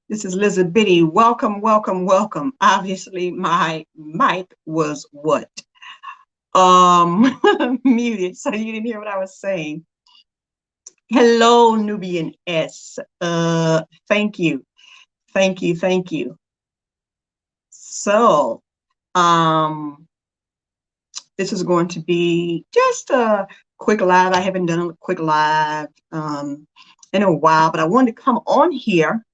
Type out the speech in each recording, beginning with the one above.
This is Lizzabitty. Welcome, welcome, welcome. Obviously, my mic was what? Muted, so you didn't hear what I was saying. Hello, Nubian S. Thank you, thank you, thank you. So, um, this is going to be just a quick live. I haven't done a quick live in a while, but I wanted to come on here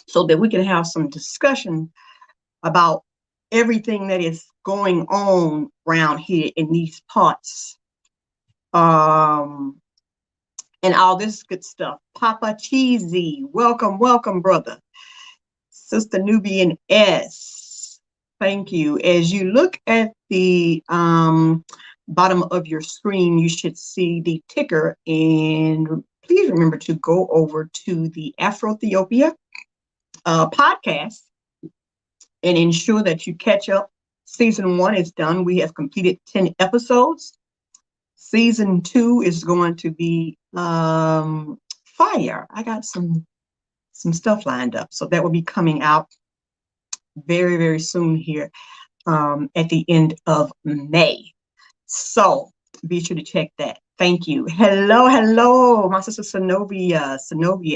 so that we can have some discussion about everything that is going on around here in these parts. Um, and all this good stuff. Papa Cheesy, welcome, welcome, brother. Sister Nubian S, thank you. As you look at the bottom of your screen, you should see the ticker. And please remember to go over to the Afro-Ethiopia podcast and ensure that you catch up. Season 1 is done. We have completed 10 episodes. Season 2 is going to be fire. I got some stuff lined up. So that will be coming out very, very soon here at the end of May. So be sure to check that. Thank you. Hello, hello, my sister Zenobia,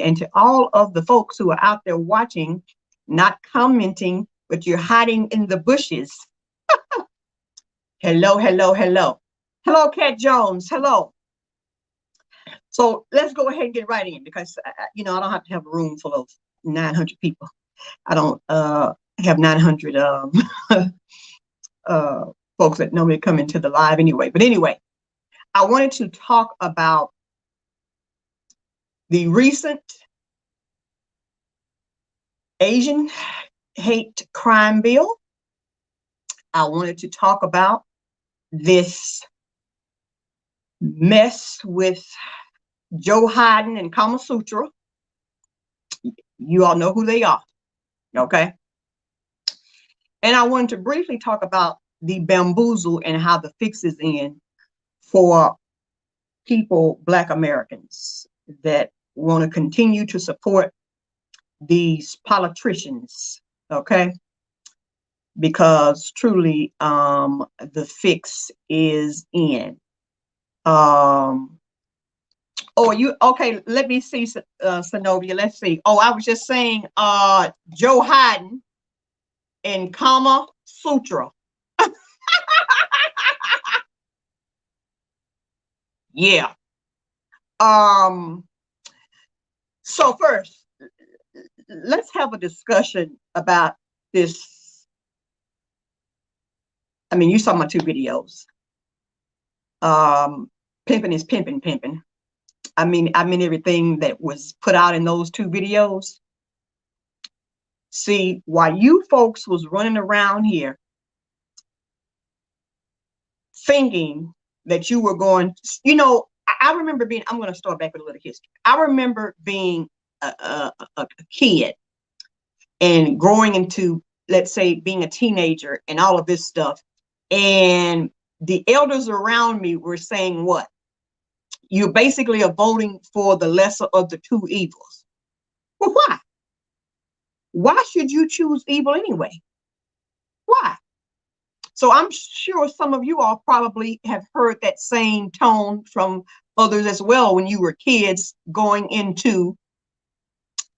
and to all of the folks who are out there watching, not commenting, but you're hiding in the bushes. Hello, hello, hello. Hello, Cat Jones. Hello. So let's go ahead and get right in because, I don't have to have a room full of 900 people. I don't have 900 folks that normally come into the live anyway. But anyway, I wanted to talk about the recent Asian hate crime bill. I wanted to talk about this mess with Joe Biden and Kama Sutra. You all know who they are, okay? And I wanted to briefly talk about the bamboozle and how the fix is in for people, Black Americans, that want to continue to support these politicians, okay? Because truly, the fix is in. Oh, you okay? Let me see, Zenobia. Let's see. Oh, I was just saying, Joe Biden and Kama Sutra. Yeah. So first, let's have a discussion about this. I mean, you saw my 2 videos. Pimping is pimping, pimping. I mean everything that was put out in those 2 videos. See, while you folks was running around here thinking that you were going, I remember being, I'm going to start back with a little history. I remember being a kid and growing into, let's say, being a teenager and all of this stuff. And the elders around me were saying what? You basically are voting for the lesser of the 2 evils. Well, why? Why should you choose evil anyway? Why? So I'm sure some of you all probably have heard that same tone from others as well when you were kids going into,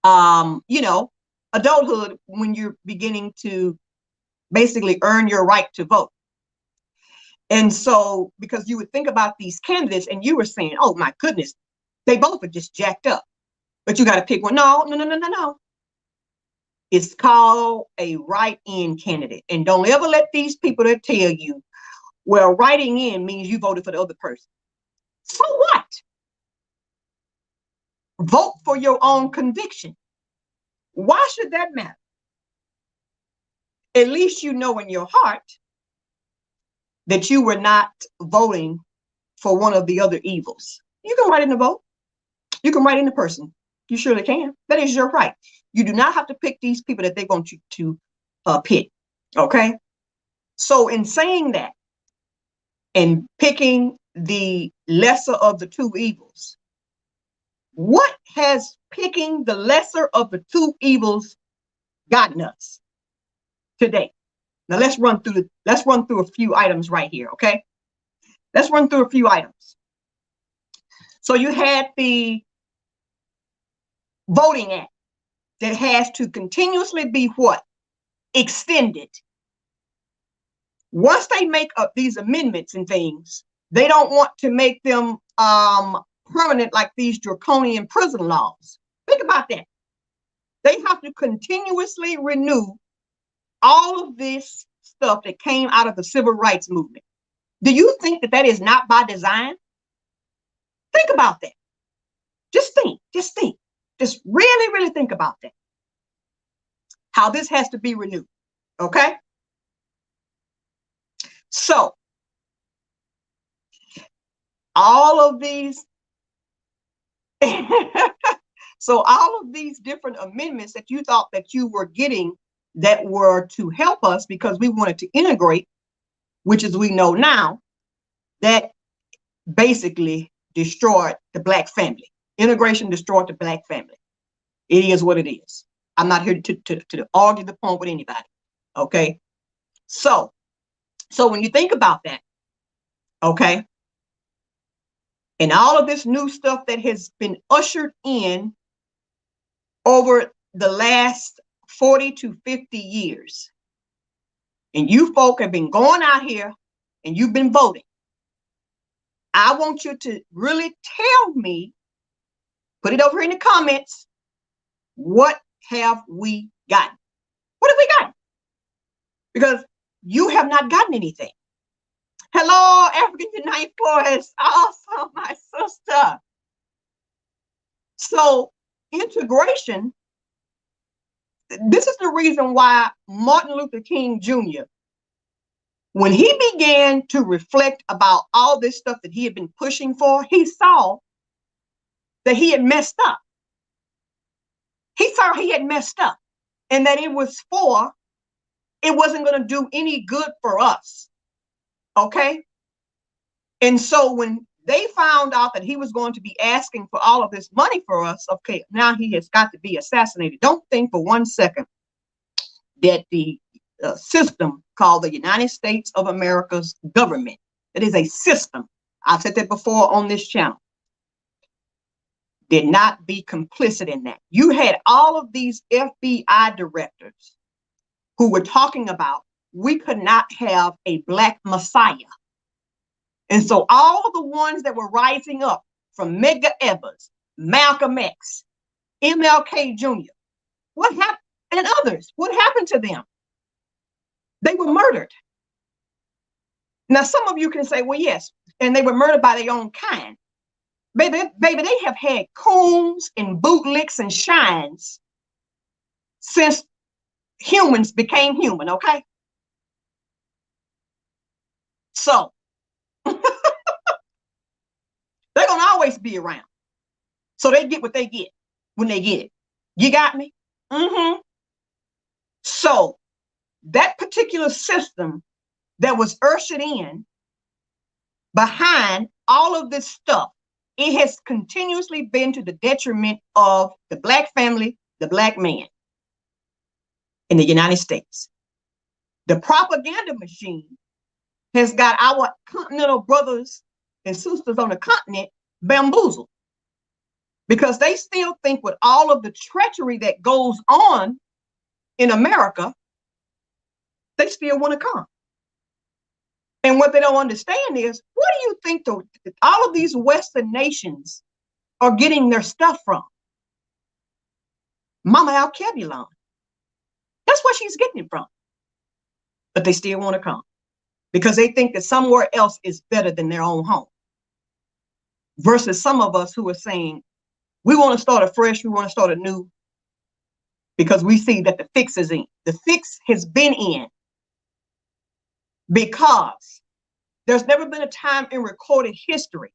adulthood, when you're beginning to basically earn your right to vote. And so, because you would think about these candidates and you were saying, oh my goodness, they both are just jacked up, but you got to pick one. No. It's called a write-in candidate. And don't ever let these people that tell you, well, writing in means you voted for the other person. So what? Vote for your own conviction. Why should that matter? At least you know in your heart that you were not voting for one of the other evils. You can write in the vote. You can write in the person. You surely can. That is your right. You do not have to pick these people that they want you to pick. Okay? So in saying that and picking the lesser of the 2 evils, What has picking the lesser of the two evils gotten us today? Now let's run through a few items right here, okay? Let's run through a few items. So you had the Voting Act that has to continuously be what? Extended. Once they make up these amendments and things, they don't want to make them permanent like these draconian prison laws. Think about that. They have to continuously renew all of this stuff that came out of the civil rights movement. Do you think that that is not by design? Think about that. Just think. Just really, really think about that. How this has to be renewed, okay? So, all of these, all of these different amendments that you thought that you were getting that were to help us because we wanted to integrate, which as we know now, that basically destroyed the Black family. Integration destroyed the Black family. It is what it is. I'm not here to argue the point with anybody, okay? So when you think about that, okay, and all of this new stuff that has been ushered in over the last 40 to 50 years, and you folk have been going out here and you've been voting, I want you to really tell me, put it over in the comments, what have we gotten? What have we gotten? Because you have not gotten anything. Hello, African Unite Force. Awesome, my sister. So integration, this is the reason why Martin Luther King Jr., when he began to reflect about all this stuff that he had been pushing for, he saw that he had messed up. He saw he had messed up and that it wasn't going to do any good for us. Okay. And so when they found out that he was going to be asking for all of this money for us, okay, now he has got to be assassinated. Don't think for 1 second that the system called the United States of America's government, it is a system. I've said that before on this channel. Did not be complicit in that. You had all of these FBI directors who were talking about we could not have a Black Messiah. And so all of the ones that were rising up from Medgar Evers, Malcolm X, MLK Jr., what happened? And others, what happened to them? They were murdered. Now, some of you can say, well, yes, and they were murdered by their own kind. Baby, they have had coons and bootlicks and shines since humans became human, okay? So, they're going to always be around. So they get what they get when they get it. You got me? Mm-hmm. So, that particular system that was ushered in behind all of this stuff, it has continuously been to the detriment of the Black family, the Black man in the United States. The propaganda machine has got our continental brothers and sisters on the continent bamboozled because they still think with all of the treachery that goes on in America, they still want to come. And what they don't understand is, what do you think all of these Western nations are getting their stuff from? Mama Alkebulon. That's where she's getting it from. But they still want to come because they think that somewhere else is better than their own home. Versus some of us who are saying, we want to start afresh, we want to start anew because we see that the fix is in. The fix has been in. Because there's never been a time in recorded history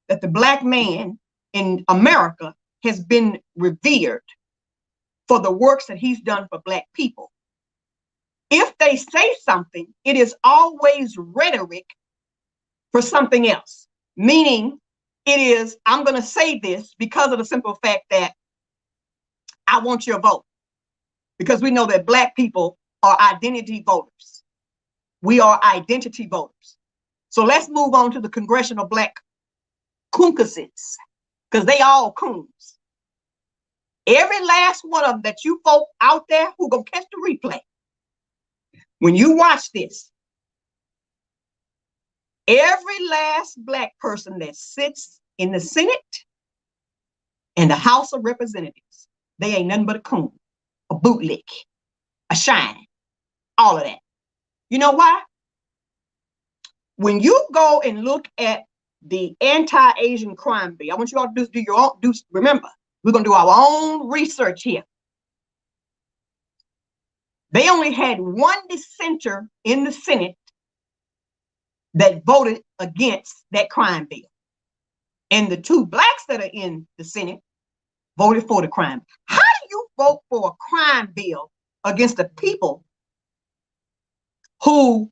that the Black man in America has been revered for the works that he's done for Black people. If they say something, it is always rhetoric for something else. Meaning, it is, I'm going to say this because of the simple fact that I want your vote. Because we know that Black people are identity voters. We are identity voters. So let's move on to the congressional Black caucuses, because they all coons. Every last one of them that you folk out there who gonna catch the replay, when you watch this, every last Black person that sits in the Senate and the House of Representatives, they ain't nothing but a coon, a bootlick, a shine, all of that. You know why? When you go and look at the anti-Asian crime bill, I want you all to do your own, remember, we're going to do our own research here. They only had one dissenter in the Senate that voted against that crime bill. And the two Blacks that are in the Senate voted for the crime. How do you vote for a crime bill against the people who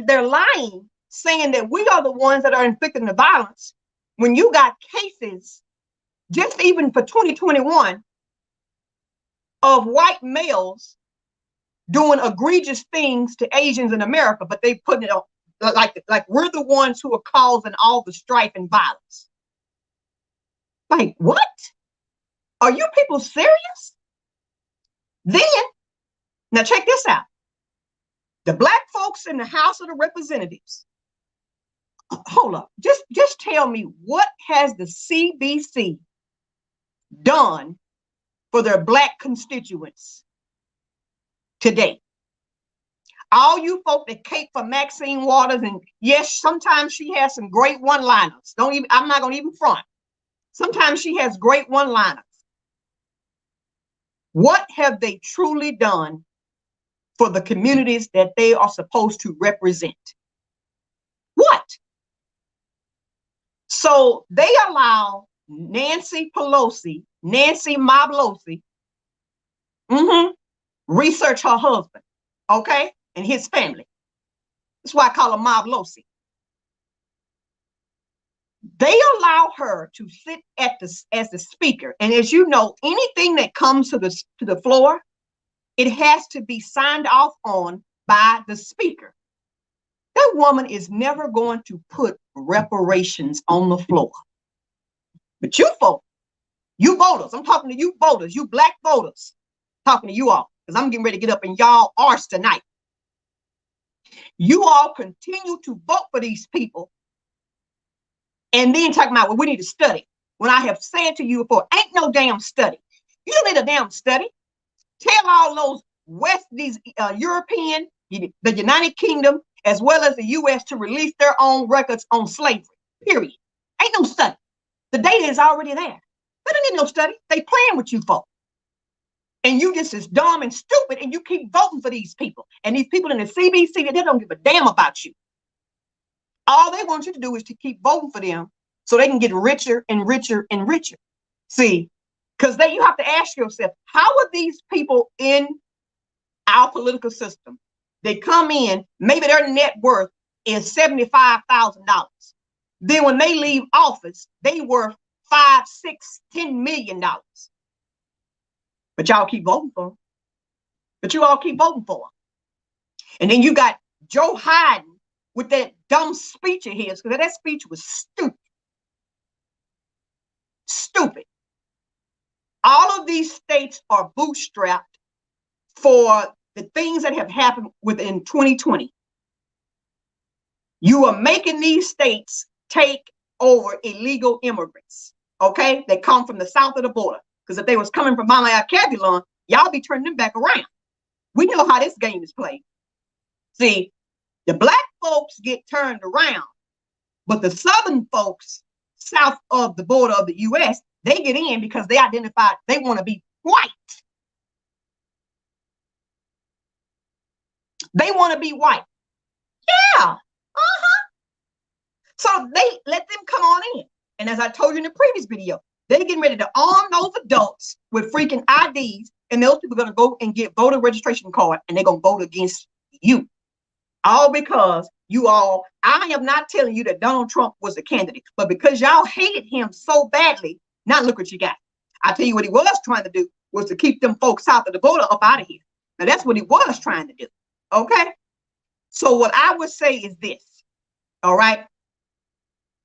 they're lying, saying that we are the ones that are inflicting the violence, when you got cases, just even for 2021, of white males doing egregious things to Asians in America, but they putting it on like we're the ones who are causing all the strife and violence. Like, what? Are you people serious? Then, now check this out. The Black folks in the House of the Representatives, hold up, just tell me, what has the CBC done for their Black constituents today? All you folk that cape for Maxine Waters, and yes, sometimes she has some great one-liners. I'm not gonna even front. Sometimes she has great one-liners. What have they truly done for the communities that they are supposed to represent? What? So they allow Nancy Moblosi, research her husband, okay, and his family. That's why I call her Moblosi. They allow her to sit as the speaker, and as you know, anything that comes to the floor, it has to be signed off on by the speaker. That woman is never going to put reparations on the floor. But you folk, you voters, I'm talking to you voters, you Black voters, talking to you all, because I'm getting ready to get up in y'all arse tonight. You all continue to vote for these people and then talking about, well, we need to study. When I have said to you before, ain't no damn study. You don't need a damn study. Tell all those these European, the United Kingdom, as well as the U.S. to release their own records on slavery, period. Ain't no study. The data is already there. They don't need no study. They playing with you folk. And you just as dumb and stupid, and you keep voting for these people. And these people in the CBC, they don't give a damn about you. All they want you to do is to keep voting for them so they can get richer and richer and richer. See, because you have to ask yourself, how are these people in our political system? They come in, maybe their net worth is $75,000. Then when they leave office, they worth $5, $6, $10 million. But y'all keep voting for them. But you all keep voting for them. And then you got Joe Biden with that dumb speech of his, because that speech was stupid. Stupid. All of these states are bootstrapped for the things that have happened within 2020. You are making these states take over illegal immigrants, okay? That come from the south of the border. Because if they was coming from Mama Alcabulon, y'all be turning them back around. We know how this game is played. See, the Black folks get turned around, but the Southern folks south of the border of the U.S., they get in because they identify they want to be white. They want to be white. Yeah. So they let them come on in. And as I told you in the previous video, they're getting ready to arm those adults with freaking IDs, and those people are going to go and get voter registration card, and they're going to vote against you. All because you all, I am not telling you that Donald Trump was the candidate, but because y'all hated him so badly, now look what you got. I tell you what he was trying to do was to keep them folks south of the border up out of here. Now that's what he was trying to do. Okay. So what I would say is this. All right.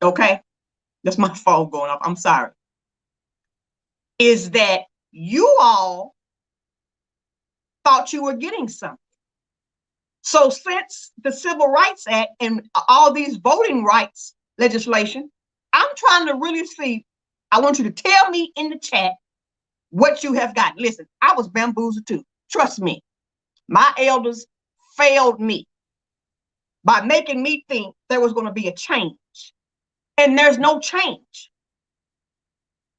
Okay. That's my phone going off. I'm sorry. Is that you all thought you were getting something. So since the Civil Rights Act and all these voting rights legislation, I'm trying to really see, I want you to tell me in the chat what you have got. Listen, I was bamboozled too. Trust me. My elders failed me by making me think there was going to be a change. And there's no change.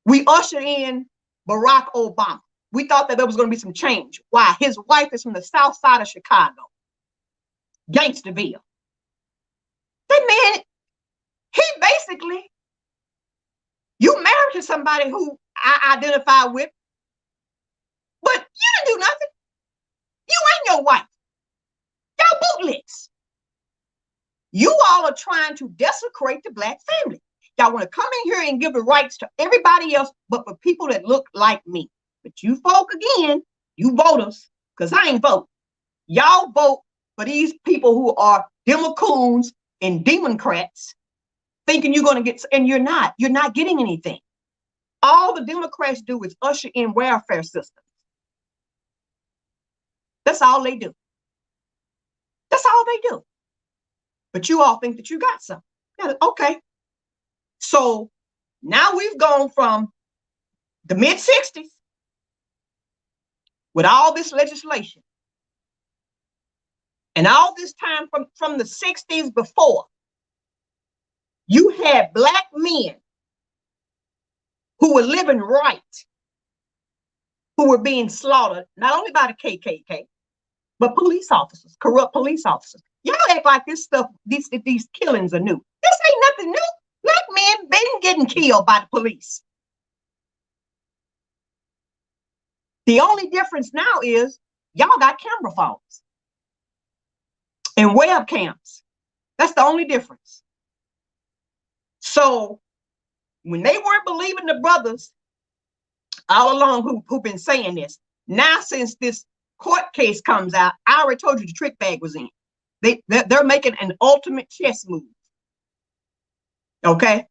We ushered in Barack Obama. We thought that there was going to be some change. Why? His wife is from the south side of Chicago. Gangsterville. That man, he basically, you married to somebody who I identify with, but you didn't do nothing. You ain't your wife. Y'all bootlicks. You all are trying to desecrate the Black family. Y'all want to come in here and give the rights to everybody else, but for people that look like me. But you folk, again, you voters, because I ain't vote. Y'all vote for these people who are Democrats and Democrats, thinking you're going to get, and you're not. You're not getting anything. All the Democrats do is usher in welfare systems. That's all they do. That's all they do. But you all think that you got something. Okay. So now we've gone from the mid-60s with all this legislation and all this time from the 60s before, you had Black men who were living right, who were being slaughtered, not only by the KKK, but police officers, corrupt police officers. Y'all act like this stuff, these killings are new. This ain't nothing new. Black men been getting killed by the police. The only difference now is y'all got camera phones and webcams. That's the only difference. So when they weren't believing the brothers all along who've been saying this, now since this court case comes out, I already told you the trick bag was in. They're making an ultimate chess move. Okay,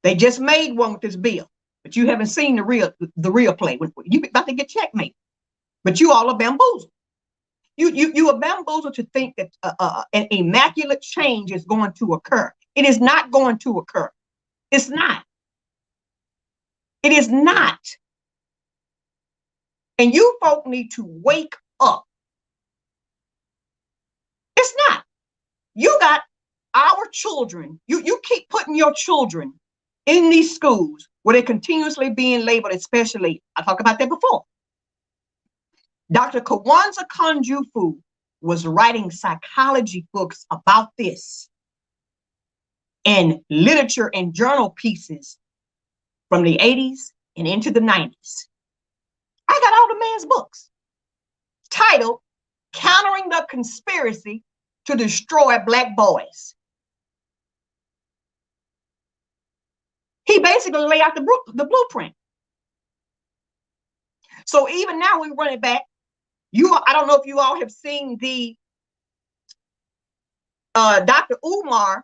they just made one with this bill, but you haven't seen the real play. You about to get checkmate, but you all are bamboozled. You are bamboozled to think that an immaculate change is going to occur. It is not going to occur. It's not. It is not. And you folk need to wake up. It's not. You got our children. You keep putting your children in these schools where they're continuously being labeled, especially, I talked about that before. Dr. Kawanza Kunjufu was writing psychology books about this and literature and journal pieces from the 80s and into the 90s. I got all the man's books titled Countering the Conspiracy to Destroy Black Boys. He basically laid out the blueprint. So even now we run it back. I don't know if you all have seen the Dr. Umar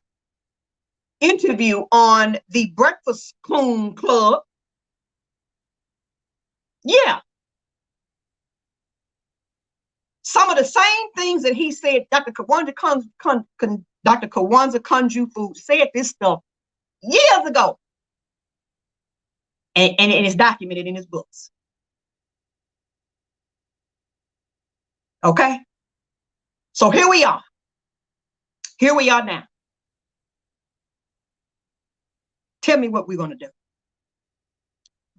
interview on the Breakfast Coon Club. Yeah. Some of the same things that he said, Dr. Kawanza Kunjufu said this stuff years ago. And it is documented in his books. Okay? So here we are. Here we are now. Tell me what we're going to do.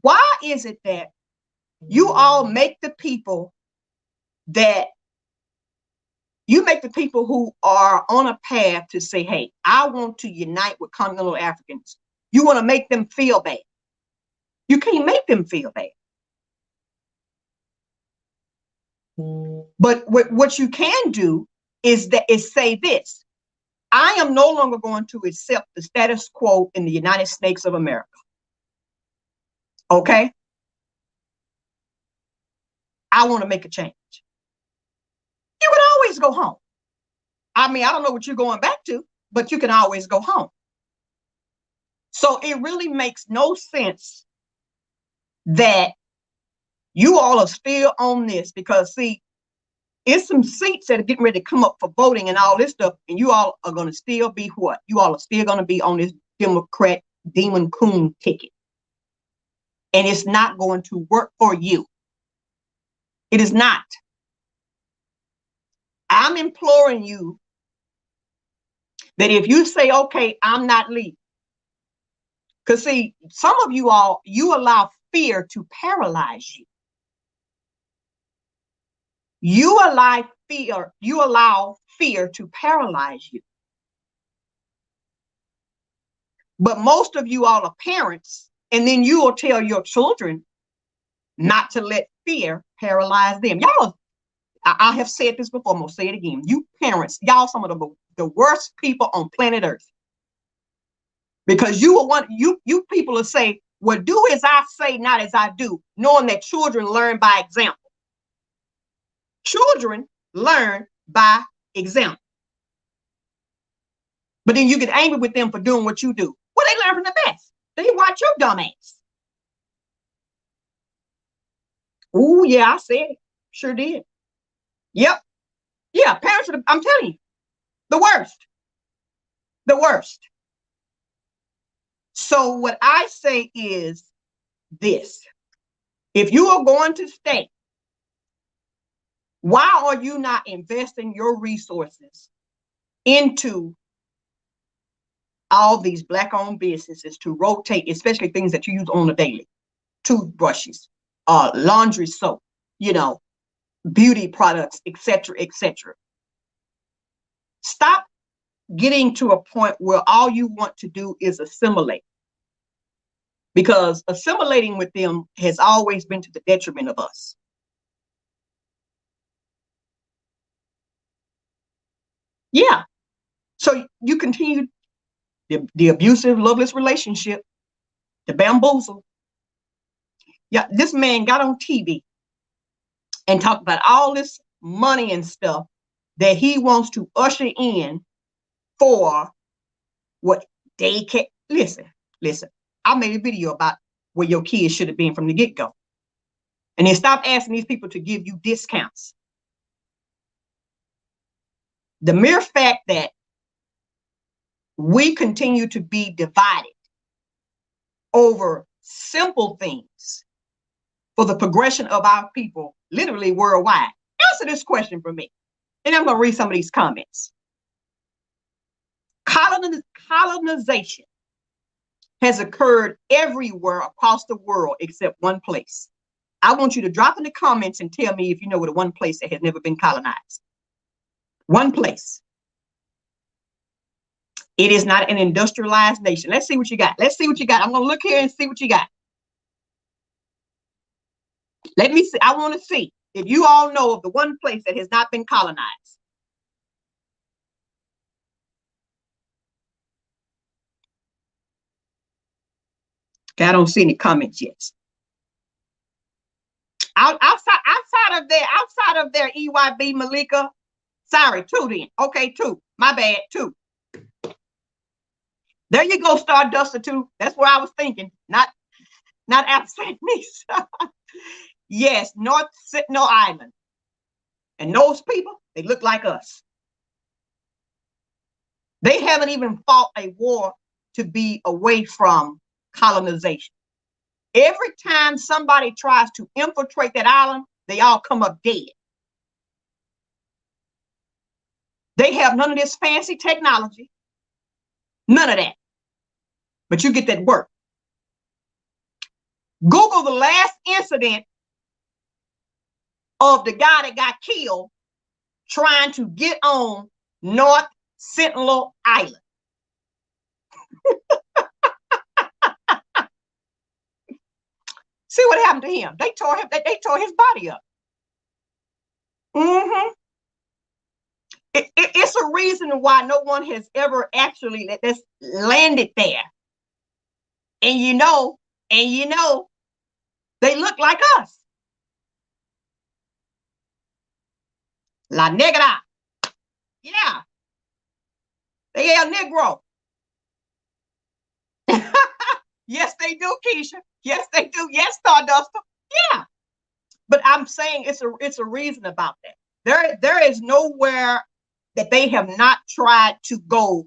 Why is it that you all make the people who are on a path to say, hey, I want to unite with continental Africans. You want to make them feel bad. You can't make them feel bad. But what you can do is say this. I am no longer going to accept the status quo in the United States of America. Okay? I want to make a change. You can always go home. I mean, I don't know what you're going back to, but you can always go home. So it really makes no sense that you all are still on this, because see, it's some seats that are getting ready to come up for voting and all this stuff, and you all are going to still be what? You all are still going to be on this Democrat demon coon ticket. And it's not going to work for you. It is not. I'm imploring you that if you say, okay, I'm not leaving, because see, some of you all, you allow fear to paralyze you. You allow fear to paralyze you. But most of you all are parents, and then you will tell your children not to let fear paralyze them. Y'all, I have said this before, I'm gonna say it again. You parents, y'all some of the worst people on planet Earth. Because you people will say, well, do as I say, not as I do, knowing that children learn by example. Children learn by example. But then you get angry with them for doing what you do. Well, they learn from the best. They watch your dumb ass. Oh, yeah, I said it. Sure did. Yep. Yeah, parents are, I'm telling you, the worst. The worst. So what I say is this. If you are going to stay, why are you not investing your resources into all these Black-owned businesses to rotate, especially things that you use on a daily? Toothbrushes, laundry soap, beauty products, etc., etc. Stop getting to a point where all you want to do is assimilate. Because assimilating with them has always been to the detriment of us. Yeah. So you continue the abusive, loveless relationship, the bamboozle. Yeah, this man got on TV and talked about all this money and stuff that he wants to usher in for what they can. Listen. I made a video about where your kids should have been from the get-go. And then stop asking these people to give you discounts. The mere fact that we continue to be divided over simple things for the progression of our people, literally worldwide. Answer this question for me. And I'm going to read some of these comments. Colonization has occurred everywhere across the world except one place. I want you to drop in the comments and tell me if you know what one place that has never been colonized. One place. It is not an industrialized nation. Let's see what you got. Let's see what you got. I'm going to look here and see what you got. Let me see. I want to see if you all know of the one place that has not been colonized. Okay, I don't see any comments yet. Outside of their EYB Malika. Sorry, two then. Okay, two. My bad, two. There you go, Starduster two. That's where I was thinking. Not outside me. Yes, North Sentinel Island. And those people, they look like us. They haven't even fought a war to be away from colonization. Every time somebody tries to infiltrate that island, they all come up dead. They have none of this fancy technology. None of that. But you get that work. Google the last incident of the guy that got killed trying to get on North Sentinel Island. See what happened to him? They tore his body up. It's a reason why no one has ever actually that's landed there. And you know, they look like us. La negra. Yeah. They are Negro. Yes, they do, Keisha. Yes, they do. Yes, Stardust. Yeah. But I'm saying it's a reason about that. There is nowhere that they have not tried to go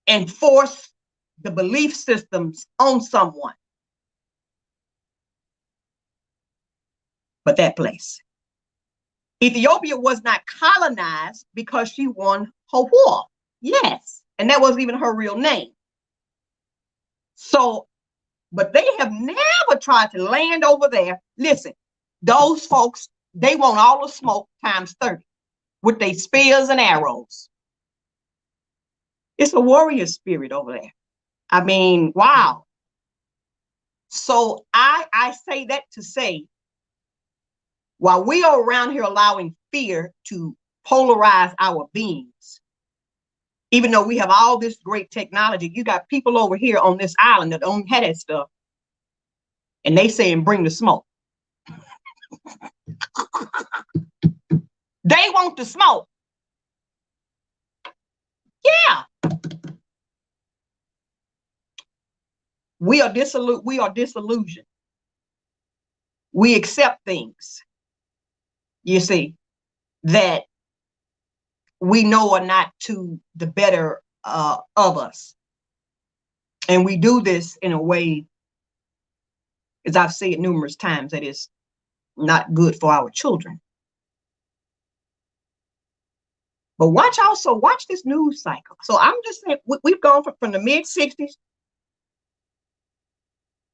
and force the belief systems on someone. But that place. Ethiopia was not colonized because she won her war. Yes. And that wasn't even her real name. So, but they have never tried to land over there. Listen, those folks, they want all the smoke times 30 with their spears and arrows. It's a warrior spirit over there. I mean, wow. So I say that to say, while we are around here allowing fear to polarize our beings, even though we have all this great technology, you got people over here on this island that don't have that stuff, and they saying bring the smoke. They want the smoke. Yeah. We are disillusioned. We accept things, you see, that we know are not to the better of us. And we do this in a way, as I've said numerous times, that is not good for our children. But watch this news cycle. So I'm just saying, we've gone from the mid-60s.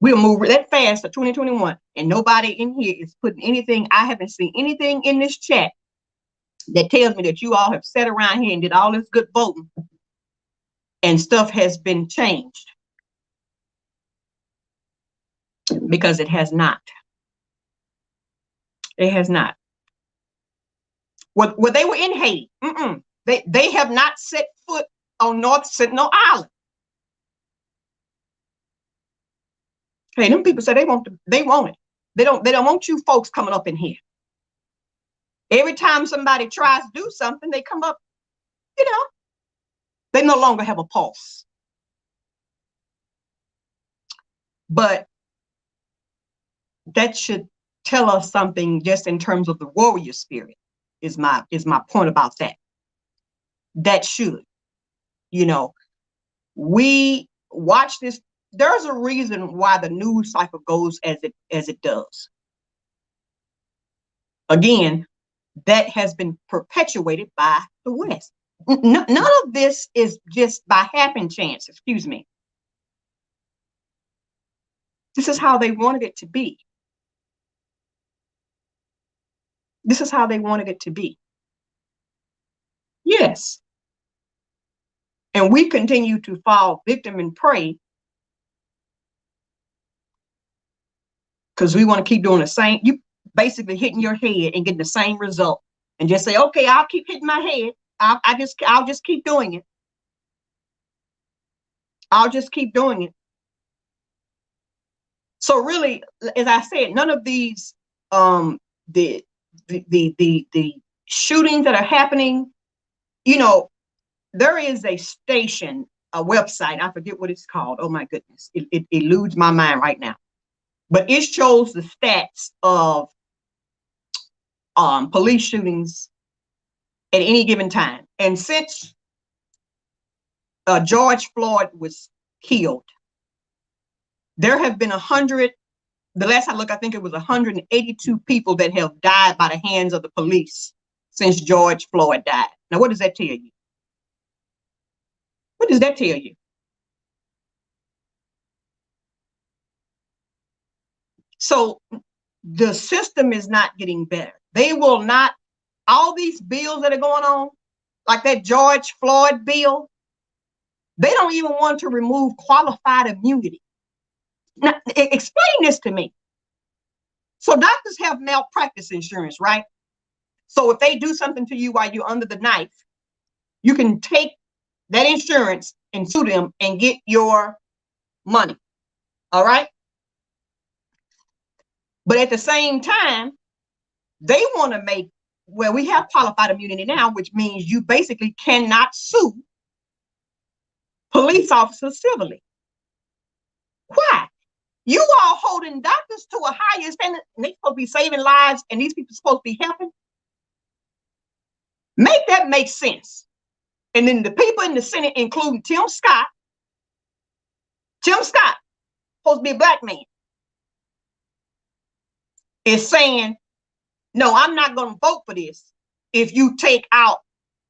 We'll move that fast to 2021. And nobody in here is putting anything. I haven't seen anything in this chat that tells me that you all have sat around here and did all this good voting and stuff has been changed. Because it has not. It has not. Well, they were in Haiti. They have not set foot on North Sentinel Island. Hey, them people say they want it. They don't want you folks coming up in here. Every time somebody tries to do something, they come up, they no longer have a pulse. But that should tell us something just in terms of the warrior spirit, is my point about that. That should, we watch this. There's a reason why the news cycle goes as it does. Again, that has been perpetuated by the West. None of this is just by happen chance, excuse me. This is how they wanted it to be. This is how they wanted it to be. Yes. And we continue to fall victim and prey because we want to keep doing the same. You basically hitting your head and getting the same result and just say, okay, I'll keep hitting my head. I'll just keep doing it. I'll just keep doing it. So really, as I said, none of these, the shootings that are happening, there is a station, a website, I forget what it's called. Oh my goodness, it eludes my mind right now. But it shows the stats of police shootings at any given time. And since George Floyd was killed, there have been 100, the last I looked, I think it was 182 people that have died by the hands of the police since George Floyd died. Now, what does that tell you? What does that tell you? So the system is not getting better. They will not, all these bills that are going on, like that George Floyd bill, they don't even want to remove qualified immunity. Now, explain this to me. So doctors have malpractice insurance, right? So if they do something to you while you're under the knife, You can take that insurance and sue them and get your money. All right. But at the same time, they want to make, well, we have qualified immunity now, which means you basically cannot sue police officers civilly. Why? You all holding doctors to a higher standard, and they supposed to be saving lives, and these people supposed to be helping. Make that make sense. And then the people in the Senate, including Tim Scott, supposed to be a black man, is saying, no, I'm not going to vote for this if you take out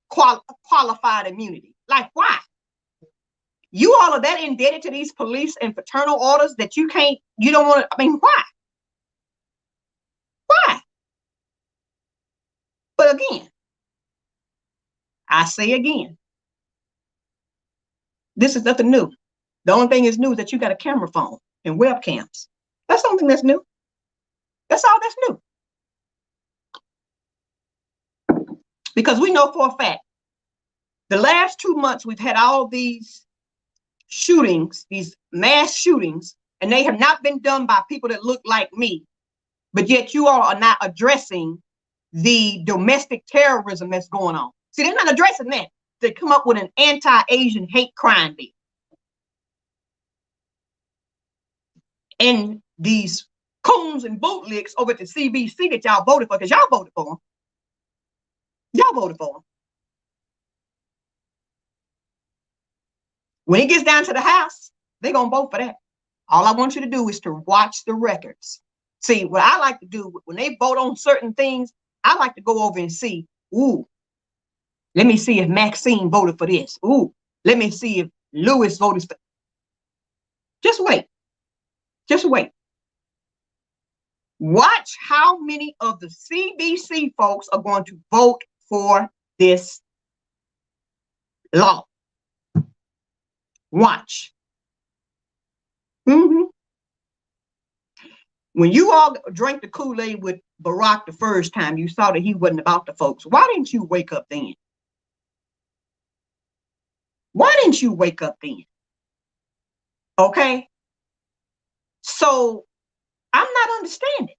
qualified immunity. Like, why? You all are that indebted to these police and fraternal orders that you don't want to, I mean, why? Why? But again, I say again, this is nothing new. The only thing is new is that you got a camera phone and webcams. That's something that's new. That's all that's new. Because we know for a fact, the last 2 months, we've had all these shootings, these mass shootings, and they have not been done by people that look like me. But yet you all are not addressing the domestic terrorism that's going on. See, they're not addressing that. They come up with an anti-Asian hate crime bill. And these coons and bootlicks over at the CBC that y'all voted for, because y'all voted for them. Y'all voted for them. When it gets down to the House, they're going to vote for that. All I want you to do is to watch the records. See, what I like to do, when they vote on certain things, I like to go over and see, ooh, let me see if Maxine voted for this. Ooh, let me see if Lewis voted for. Just wait. Just wait. Watch how many of the CBC folks are going to vote for this law. Watch. When you all drank the Kool-Aid with Barack the first time, you saw that he wasn't about the folks. Why didn't you wake up then? Why didn't you wake up then? Okay. So I'm not understanding.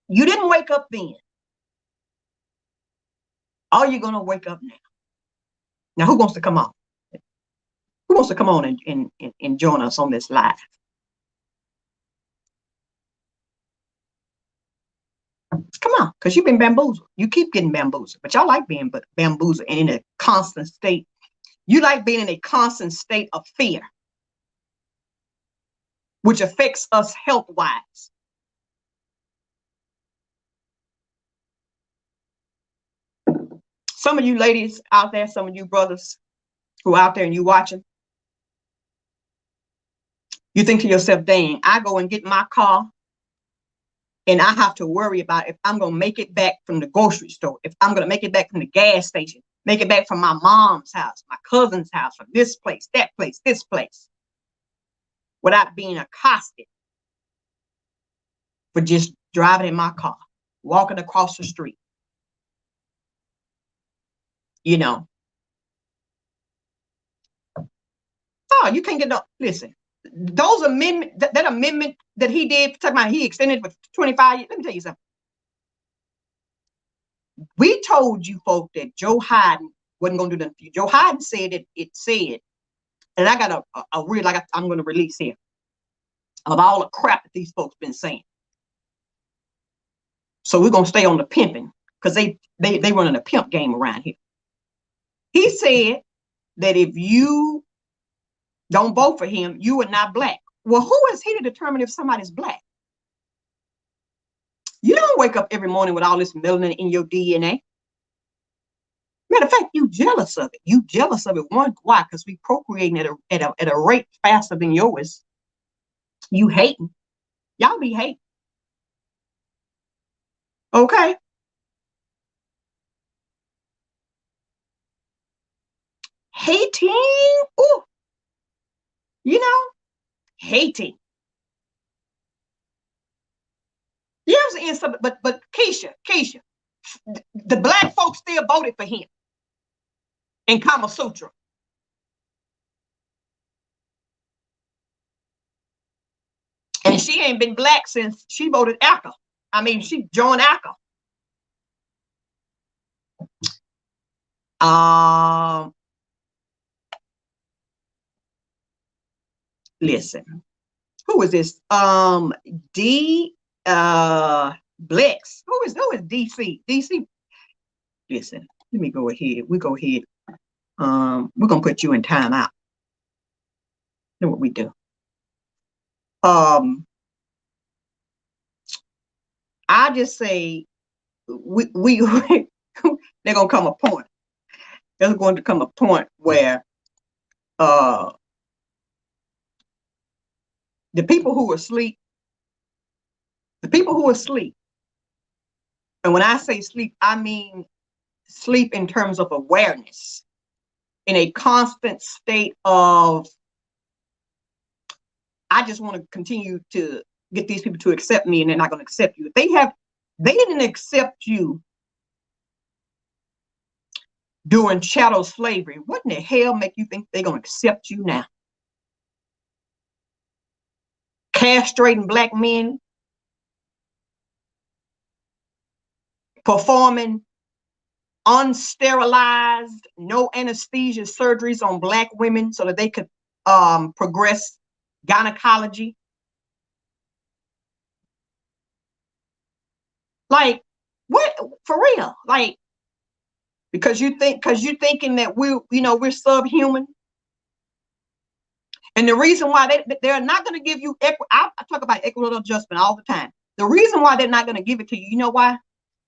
You didn't wake up then. Are you going to wake up now? Now, who wants to come on? Who wants to come on and join us on this live? Come on, because you've been bamboozled. You keep getting bamboozled, but y'all like being bamboozled and in a constant state. You like being in a constant state of fear, which affects us health-wise. Some of you ladies out there, some of you brothers who are out there and you watching, you think to yourself, dang, I go and get my car and I have to worry about if I'm going to make it back from the grocery store, if I'm going to make it back from the gas station, make it back from my mom's house, my cousin's house, from this place, that place, this place, without being accosted for just driving in my car, walking across the street. You know. Oh, you can't get no, listen, those amendment, that amendment that he did, talking about he extended for 25 years. Let me tell you something. We told you folk that Joe Biden wasn't going to do nothing for you. Joe Biden said that it said, and I got a real, like I'm going to release here of all the crap that these folks been saying. So we're going to stay on the pimping because they running a pimp game around here. He said that if you don't vote for him, you are not black. Well, who is he to determine if somebody's black? You don't wake up every morning with all this melanin in your DNA. Matter of fact, you jealous of it. You jealous of it. One, why? Because we procreating at a rate faster than yours. You hating. Y'all be hating. Okay. Hating. Ooh. You know, hating. Yes, but Keisha, the black folks still voted for him in Kama Sutra. And she ain't been black since she voted ACA. I mean, she joined ACA. Listen, who is this? D Blex. Who is DC? DC. Listen, let me go ahead. We go ahead. We're gonna put you in timeout. Know what we do. I just say we they're gonna come a point. There's going to come a point where the people who are asleep, and when I say sleep, I mean sleep in terms of awareness, in a constant state of, I just want to continue to get these people to accept me, and they're not going to accept you. If they didn't accept you during chattel slavery, what in the hell make you think they're going to accept you now? Castrating black men, performing unsterilized, no anesthesia surgeries on black women so that they could progress gynecology. Like, what, for real? Like, because you're thinking that we're subhuman. And the reason why they're not going to give you I talk about equitable adjustment all the time. The reason why they're not going to give it to you, you know why?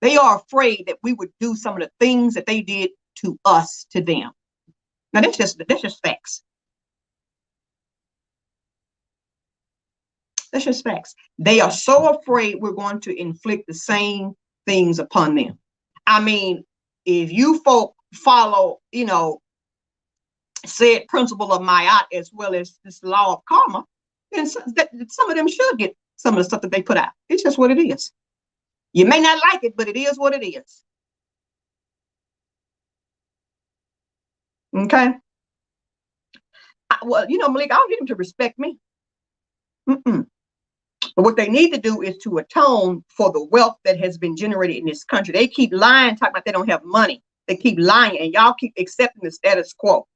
They are afraid that we would do some of the things that they did to us, to them. Now that's just facts. That's just facts. They are so afraid we're going to inflict the same things upon them. I mean, if you folk follow, said principle of Ma'at as well as this law of karma, then some of them should get some of the stuff that they put out. It's just what it is. You may not like it, but it is what it is. Okay? Well, Malik, I don't need them to respect me. But what they need to do is to atone for the wealth that has been generated in this country. They keep lying, talking about they don't have money. They keep lying, and y'all keep accepting the status quo.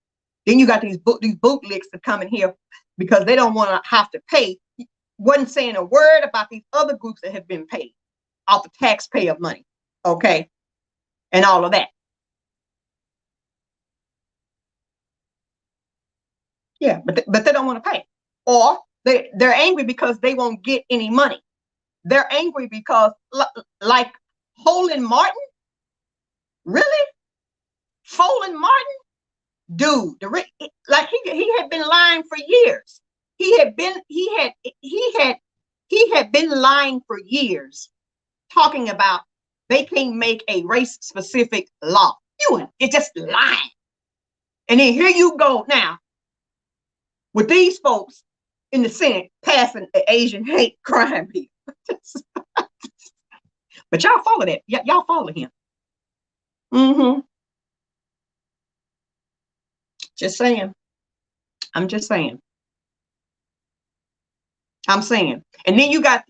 Then you got these bootlicks that come in here because they don't want to have to pay. Wasn't saying a word about these other groups that have been paid off the taxpayer money, okay, and all of that. Yeah, but they don't want to pay, or they're angry because they won't get any money. They're angry because, like Holden Martin, really, Folin Martin, dude, like he had been lying for years. He had been lying for years, talking about they can't make a race-specific law. It's just lying. And then here you go now with these folks in the Senate passing the Asian hate crime bill. But y'all follow that. Y'all follow him. Just saying. I'm just saying. I'm saying. And then you got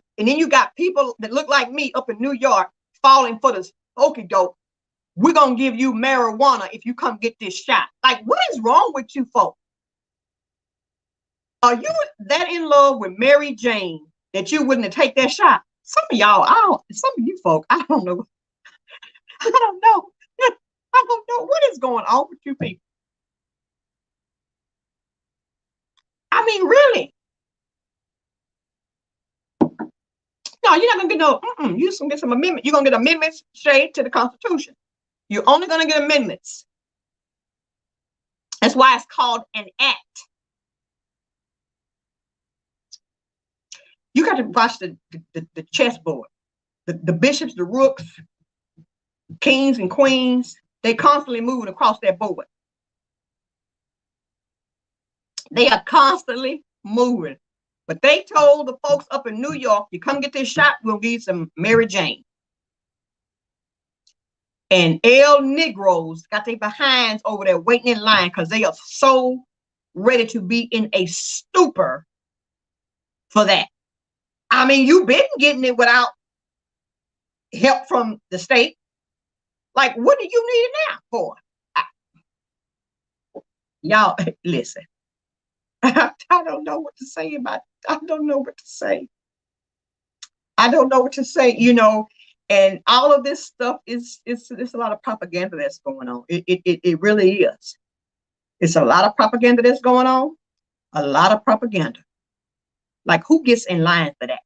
people that look like me up in New York falling for this okie doke. We're gonna give you marijuana if you come get this shot. Like, what is wrong with you folks? Are you that in love with Mary Jane that you wouldn't take that shot? Some of y'all, some of you folk, I don't know. I don't know. I don't know what is going on with you people. I mean, really? No, you're not gonna get no. You're just gonna get some amendments. You're gonna get amendments straight to the Constitution. You're only gonna get amendments. That's why it's called an act. You got to watch the chessboard. The bishops, the rooks, kings and queens, they constantly moving across that board. They are constantly moving. But they told the folks up in New York, you come get this shot, we'll give you some Mary Jane. And L Negroes got their behinds over there waiting in line because they are so ready to be in a stupor for that. I mean, you've been getting it without help from the state. Like, what do you need it now for? Y'all, listen. I don't know what to say about it. I don't know what to say. I don't know what to say, you know, and all of this stuff is it's a lot of propaganda that's going on. It really is. It's a lot of propaganda that's going on. A lot of propaganda. Like, who gets in line for that?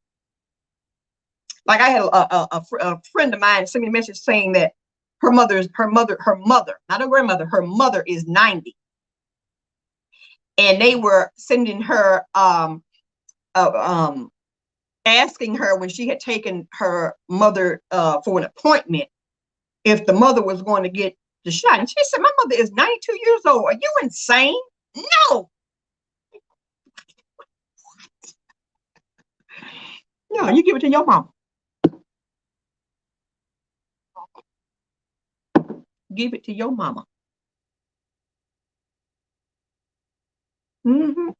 Like, I had a friend of mine send me a message saying that her mother, not her grandmother, her mother is 90. And they were sending her, asking her when she had taken her mother for an appointment, if the mother was going to get the shot. And she said, my mother is 92 years old. Are you insane? No. No, you give it to your mama. Give it to your mama. Mm-hmm.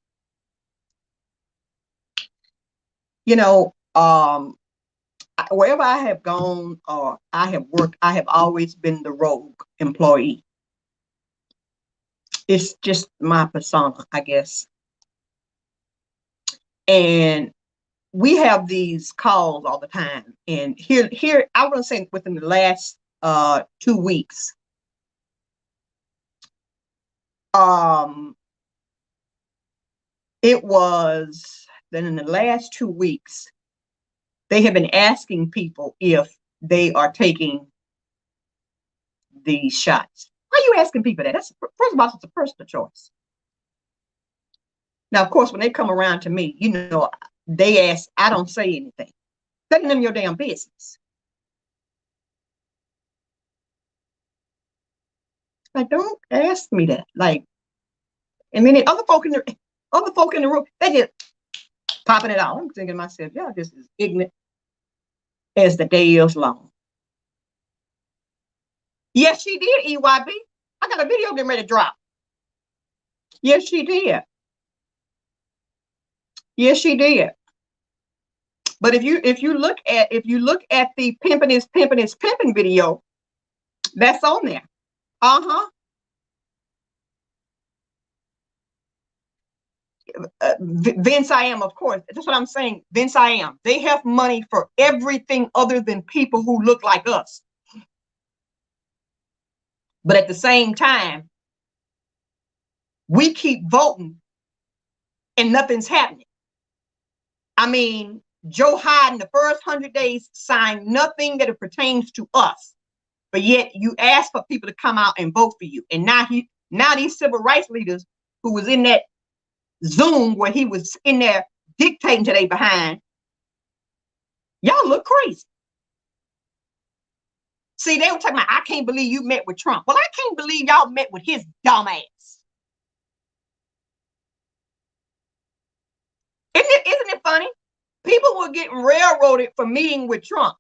You know, wherever I have gone or I have worked, I have always been the rogue employee. It's just my persona, I guess. And we have these calls all the time. And here, I want to say within the last 2 weeks, it was then in the last 2 weeks, they have been asking people if they are taking these shots. Why are you asking people that? That's, first of all, it's a personal choice. Now, of course, when they come around to me, you know, they ask, I don't say anything. That's none of your damn business. Like, don't ask me that. Like, and then the other folk in the room, they just popping it out. I'm thinking to myself, y'all just as ignorant as the day is long. Yes, she did, EYB. I got a video getting ready to drop. Yes, she did. Yes, she did. But if you look at the pimpin' is pimpin' video, that's on there. Uh-huh. Vince I am, of course. That's what I'm saying. Vince I am. They have money for everything other than people who look like us. But at the same time, we keep voting and nothing's happening. I mean, Joe Biden, the first 100 days, signed nothing that it pertains to us. But yet you ask for people to come out and vote for you. And now these civil rights leaders who was in that Zoom where he was in there dictating to they behind, y'all look crazy. See, they were talking about, I can't believe you met with Trump. Well, I can't believe y'all met with his dumb ass. Isn't it funny? People were getting railroaded for meeting with Trump,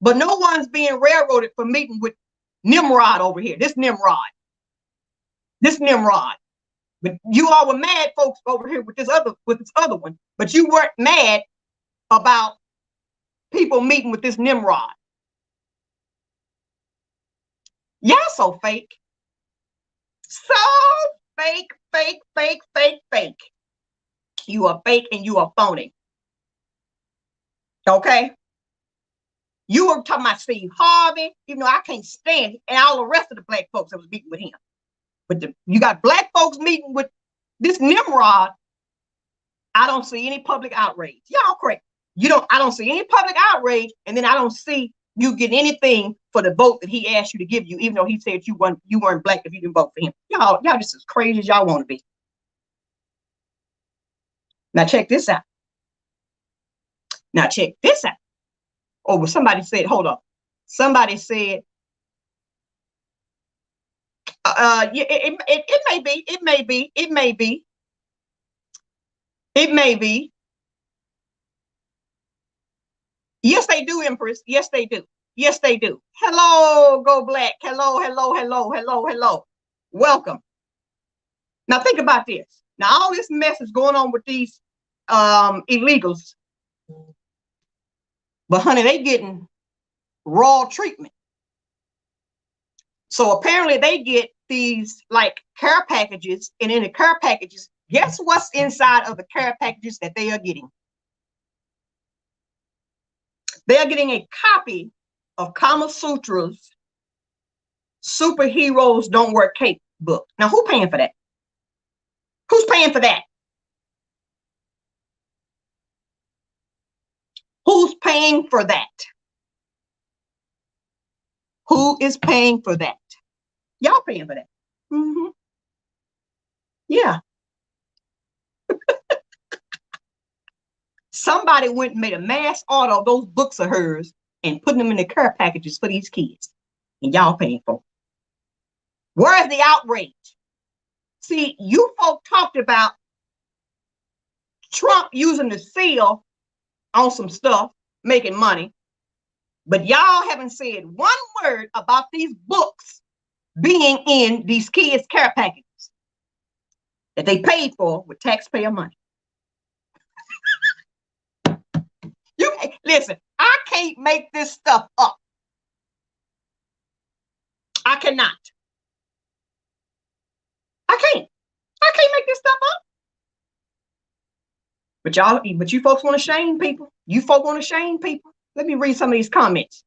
but no one's being railroaded for meeting with Nimrod over here. This Nimrod. But you all were mad, folks, over here with this other one. But you weren't mad about people meeting with this Nimrod. Y'all so fake. So fake, fake, fake, fake, fake. You are fake and you are phony. Okay? You were talking about Steve Harvey, even though I can't stand him, and all the rest of the black folks that was meeting with him. But you got black folks meeting with this Nimrod. I don't see any public outrage. Y'all crazy. I don't see any public outrage, and then I don't see you get anything for the vote that he asked you to give you, even though he said you weren't black if you didn't vote for him. Y'all just as crazy as y'all want to be. Now check this out. Oh, well, somebody said, hold on. Somebody said, yeah, it may be. Yes, they do, Empress. Yes, they do. Yes, they do. Hello, Go Black. Hello, hello, hello, hello, hello. Welcome. Now think about this. Now all this mess is going on with these illegals, but honey, they getting raw treatment. So apparently they get these like care packages, and in the care packages, guess what's inside of the care packages that they are getting? They are getting a copy of Kama Sutra's Superheroes Don't Wear Cape book. Now, who's paying for that? Who's paying for that? Who's paying for that? Who is paying for that? Y'all paying for that. Mm-hmm. Yeah. Somebody went and made a mass order of those books of hers and putting them in the care packages for these kids. And y'all paying for it. Where's the outrage? See, you folk talked about Trump using the seal on some stuff, making money. But y'all haven't said one word about these books being in these kids' care packages that they paid for with taxpayer money. You listen, I can't make this stuff up. I cannot. I can't make this stuff up. But you folks want to shame people. You folks want to shame people. Let me read some of these comments.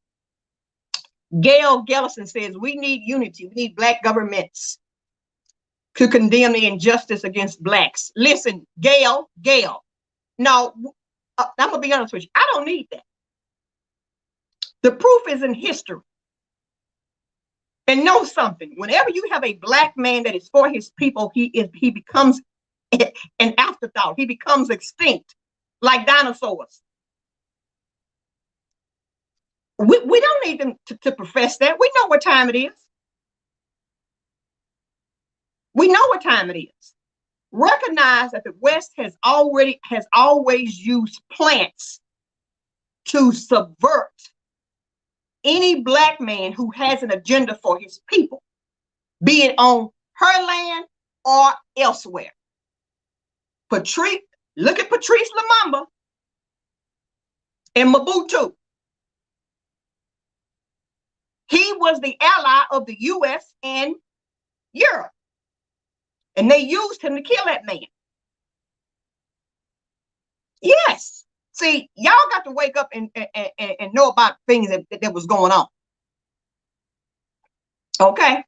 Gail Gellison says, we need unity. We need black governments to condemn the injustice against blacks. Listen, Gail. No, I'm going to be honest with you. I don't need that. The proof is in history. And know something. Whenever you have a black man that is for his people, he becomes an afterthought. He becomes extinct, like dinosaurs. We don't need them to profess that. We know what time it is. We know what time it is. Recognize that the West has always used plants to subvert any black man who has an agenda for his people, be it on her land or elsewhere. Look at Patrice Lumumba and Mobutu. He was the ally of the U.S. and Europe. And they used him to kill that man. Yes. See, y'all got to wake up and know about things that was going on. Okay?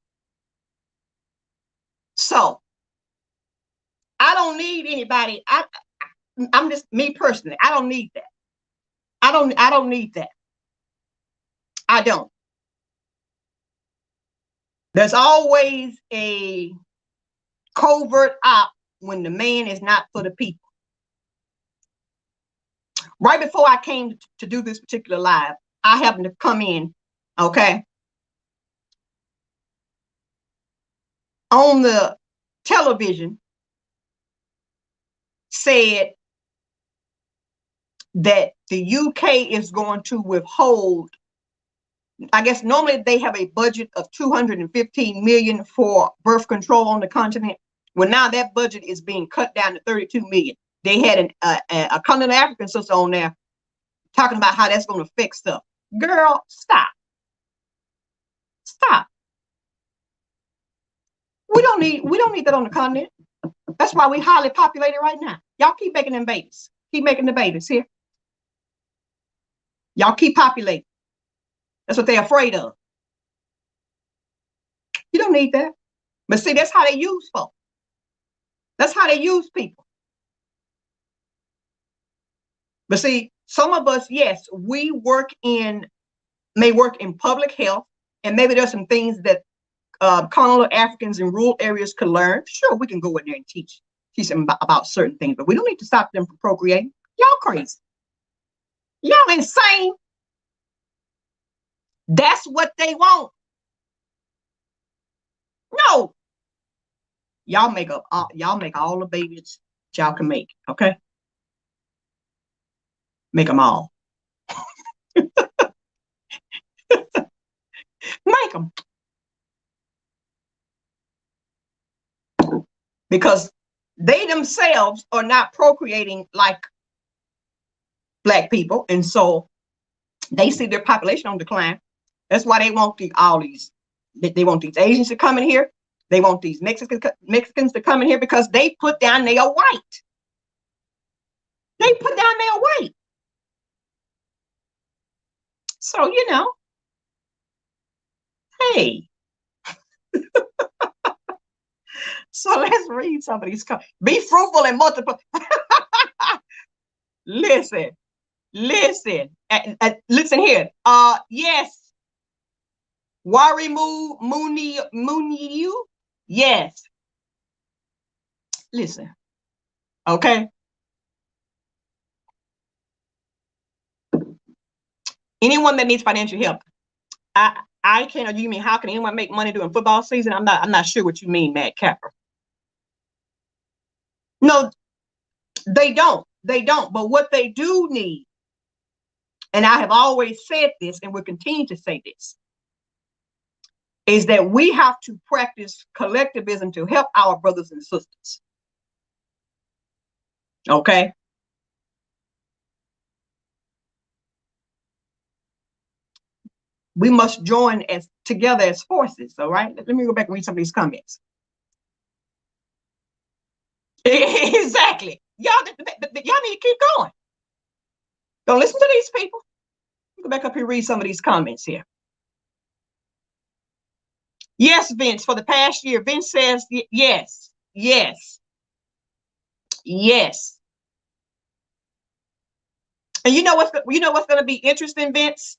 So, I don't need anybody. I'm just me personally. I don't need that. I don't need that. I don't. There's always a covert op when the man is not for the people. Right before I came to do this particular live, I happened to come in, okay, on the television said that the UK is going to withhold, I guess normally they have a budget of 215 million for birth control on the continent. Well, now that budget is being cut down to 32 million. They had a continental African sister on there talking about how that's going to fix stuff. Girl, stop. Stop. We don't need that on the continent. That's why we're highly populated right now. Y'all keep making them babies. Keep making the babies here. Y'all keep populating. That's what they're afraid of. You don't need that. But see, that's how they use folks. That's how they use people. But see, some of us, yes, we may work in public health, and maybe there's some things that continental Africans in rural areas could learn. Sure, we can go in there and teach them about certain things, but we don't need to stop them from procreating. Y'all crazy. Y'all insane. That's what they want. No. Y'all make all the babies y'all can make, okay? Make them all. take them. Because they themselves are not procreating like Black people. And so they see their population on decline. That's why they want all these, they want these Asians to come in here. They want these Mexicans to come in here because they put down they are white. They put down they are white. So, you know, hey. So let's read some of these. Be fruitful and multiply. Listen, listen here. Yes. Muniu. Yes. Listen. Okay. Anyone that needs financial help. I can't, you mean how can anyone make money during football season? I'm not sure what you mean, Matt Capper. No, they don't. They don't. But what they do need, and I have always said this and will continue to say this, is that we have to practice collectivism to help our brothers and sisters. Okay? We must join together as forces, all right? Let me go back and read some of these comments. Exactly. Y'all need to keep going. Don't listen to these people. Go back up here and read some of these comments here. Yes, Vince, for the past year, Vince says yes, yes, yes. And you know what's going to be interesting, Vince,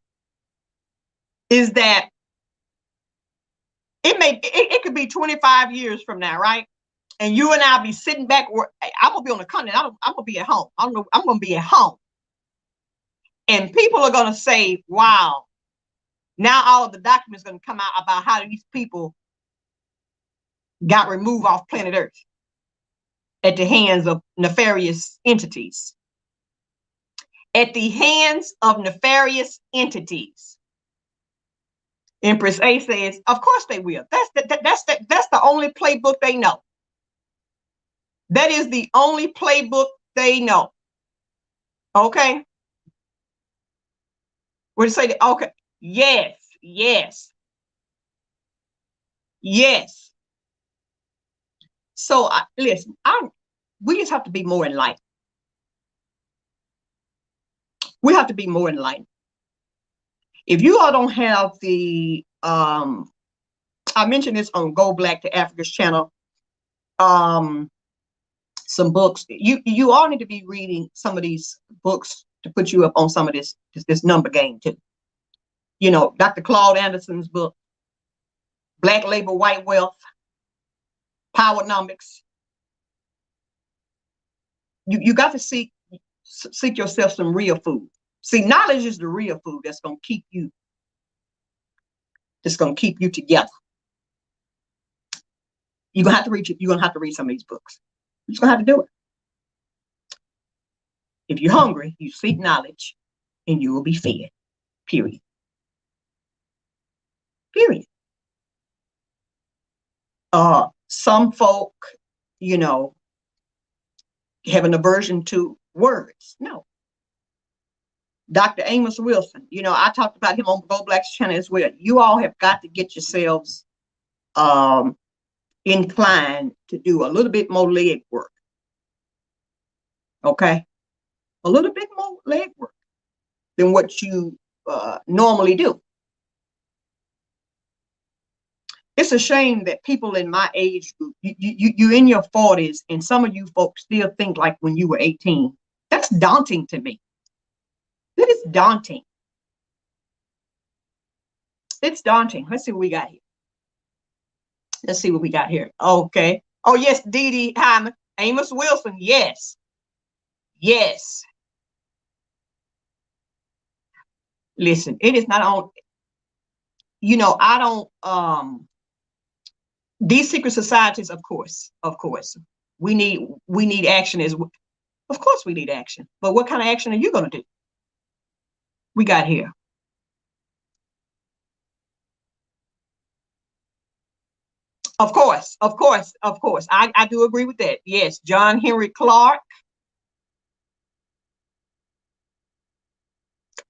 is that it could be 25 years from now, right? And you and I'll be sitting back. I'm gonna be on the continent. I'm gonna be at home. I'm gonna be at home, and people are gonna say, "Wow, now all of the documents are gonna come out about how these people got removed off planet Earth at the hands of nefarious entities." At the hands of nefarious entities. Empress A says, "Of course they will. That's the only playbook they know. That is the only playbook they know." Okay. What do you say? Okay. Yes. Yes. Yes. So listen, we just have to be more enlightened. We have to be more enlightened. If you all don't have the, I mentioned this on Go Black to Africa's channel, some books. You all need to be reading some of these books to put you up on some of this number game too. You know, Dr. Claude Anderson's book, Black Labor, White Wealth, Powernomics. You got to seek yourself some real food. See, knowledge is the real food that's gonna keep you. That's gonna keep you together. You're gonna have to read. You're gonna have to read some of these books. You're just gonna have to do it. If you're hungry, you seek knowledge, and you will be fed. Period. Period. Some folk, you know, have an aversion to words. No. Dr. Amos Wilson, you know, I talked about him on Go Black's channel as well. You all have got to get yourselves inclined to do a little bit more leg work. Okay? A little bit more leg work than what you normally do. It's a shame that people in my age group, you're in your 40s, and some of you folks still think like when you were 18. That's daunting to me. That is daunting. It's daunting. Let's see what we got here. Let's see what we got here. Okay. Oh, yes, Dee Dee Hyman. Amos Wilson. Yes. Yes. Listen, it is not on, you know, I don't, these secret societies, of course, we need action as well. Of course we need action, but what kind of action are you going to do? We got here. Of course, of course, of course. I do agree with that. Yes, John Henry Clark.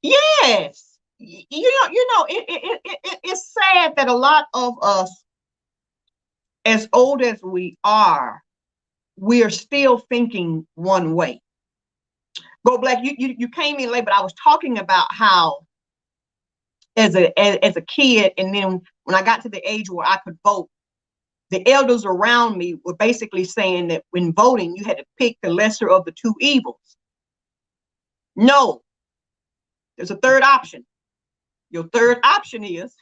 Yes. It's sad that a lot of us, as old as we are still thinking one way. Go Black, you came in late, but I was talking about how as a kid, and then when I got to the age where I could vote, the elders around me were basically saying that when voting, you had to pick the lesser of the two evils. No, there's a third option. Your third option is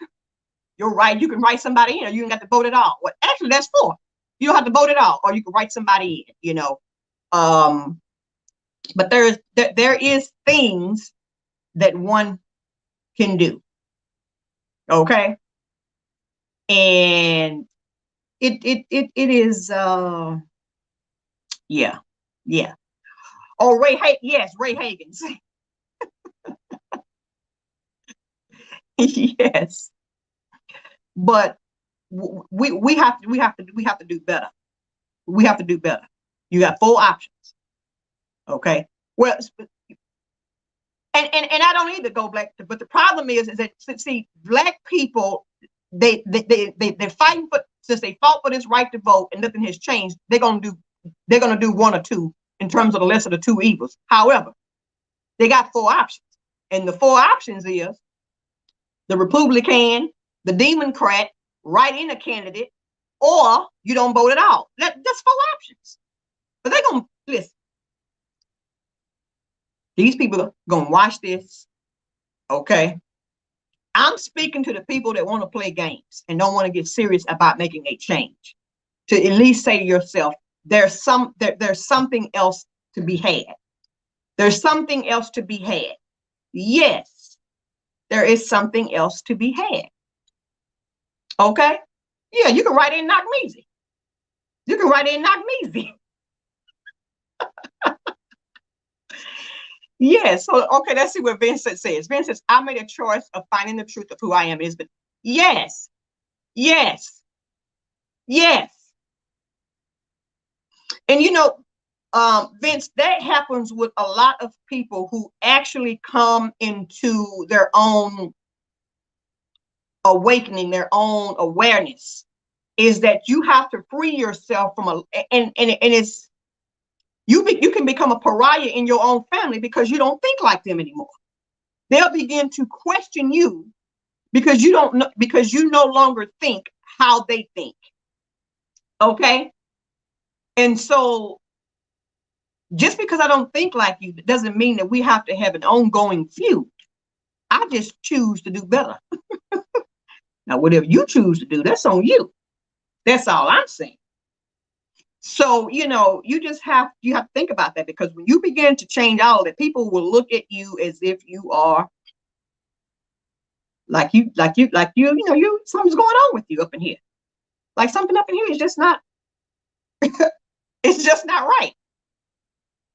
you're right. You can write somebody in, or you don't have to vote at all. Well, actually, that's four. You don't have to vote at all, or you can write somebody in. But there is things that one can do. Okay, and it is yeah, yeah. Oh, yes, Ray Hagens. Yes, but we have to do better. We have to do better. You got four options. Okay. Well, and I don't either go Black, but the problem is that, see, Black people, they're fighting for, since they fought for this right to vote and nothing has changed, they're gonna do one or two in terms of the lesser of the two evils. However, they got four options, and the four options is the Republican, the Democrat, write in a candidate, or you don't vote at all. That's four options. But they're gonna listen. These people are gonna watch this. Okay. I'm speaking to the people that want to play games and don't want to get serious about making a change. To at least say to yourself, there's something else to be had. There's something else to be had. Yes, there is something else to be had. Okay? Yeah, you can write in knock me easy. You can write in knock me easy. Yes. So, okay, let's see what Vincent says. Vincent says, I made a choice of finding the truth of who I am is, but yes, yes, yes. And Vince, that happens with a lot of people who actually come into their own awakening, their own awareness, is that you have to free yourself from and it's you can become a pariah in your own family because you don't think like them anymore. They'll begin to question you because you don't know, because you no longer think how they think. Okay? And so just because I don't think like you doesn't mean that we have to have an ongoing feud. I just choose to do better. Now, whatever you choose to do, that's on you. That's all I'm saying. So, you have to think about that, because when you begin to change all of that, people will look at you as if you are something's going on with you up in here. Like something up in here is just not, it's just not right.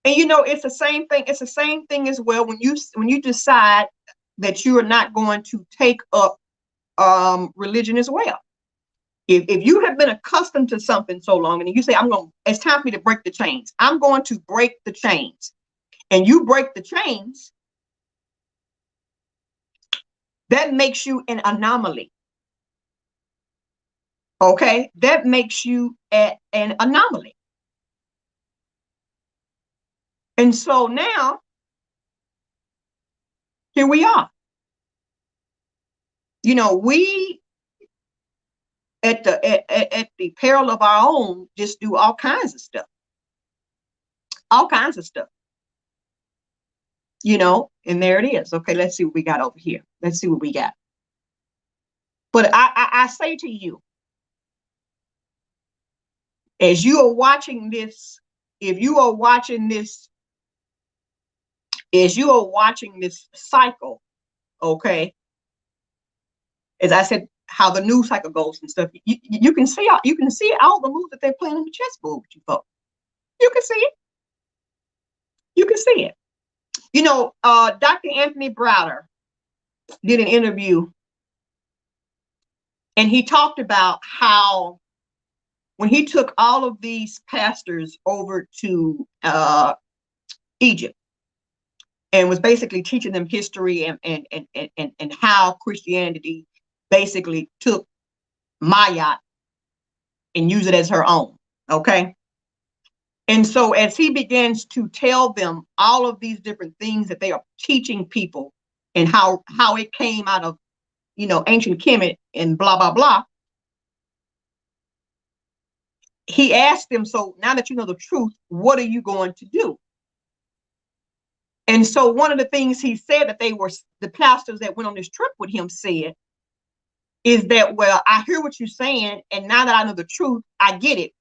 And it's the same thing. It's the same thing as well when you decide that you are not going to take up religion as well. If you have been accustomed to something so long, and you say, it's time for me to break the chains. I'm going to break the chains. And you break the chains, that makes you an anomaly. Okay? That makes you an anomaly. And so now, here we are. We at the peril of our own just do all kinds of stuff. All kinds of stuff. And there it is. Okay, let's see what we got over here. Let's see what we got. But I say to you, as you are watching this, as you are watching this cycle, okay, as I said, how the news cycle goes and stuff, you can see all the moves that they're playing on the chessboard with you folks. You can see it. You can see it. Dr. Anthony Browder did an interview, and he talked about how when he took all of these pastors over to Egypt and was basically teaching them history and how Christianity basically took Maya and used it as her own. Okay. And so as he begins to tell them all of these different things that they are teaching people and how it came out of, ancient Kemet and blah, blah, blah, he asked them, so now that you know the truth, what are you going to do? And so one of the things he said that the pastors that went on this trip with him said is that, well, I hear what you're saying, and now that I know the truth, I get it.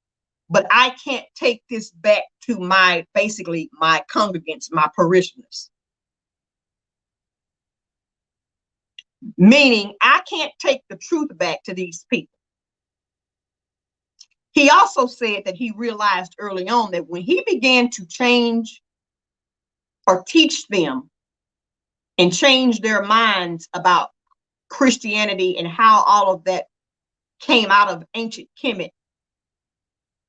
But I can't take this back to my congregants, my parishioners. Meaning I can't take the truth back to these people. He also said that he realized early on that when he began to change or teach them and change their minds about Christianity and how all of that came out of ancient Kemet,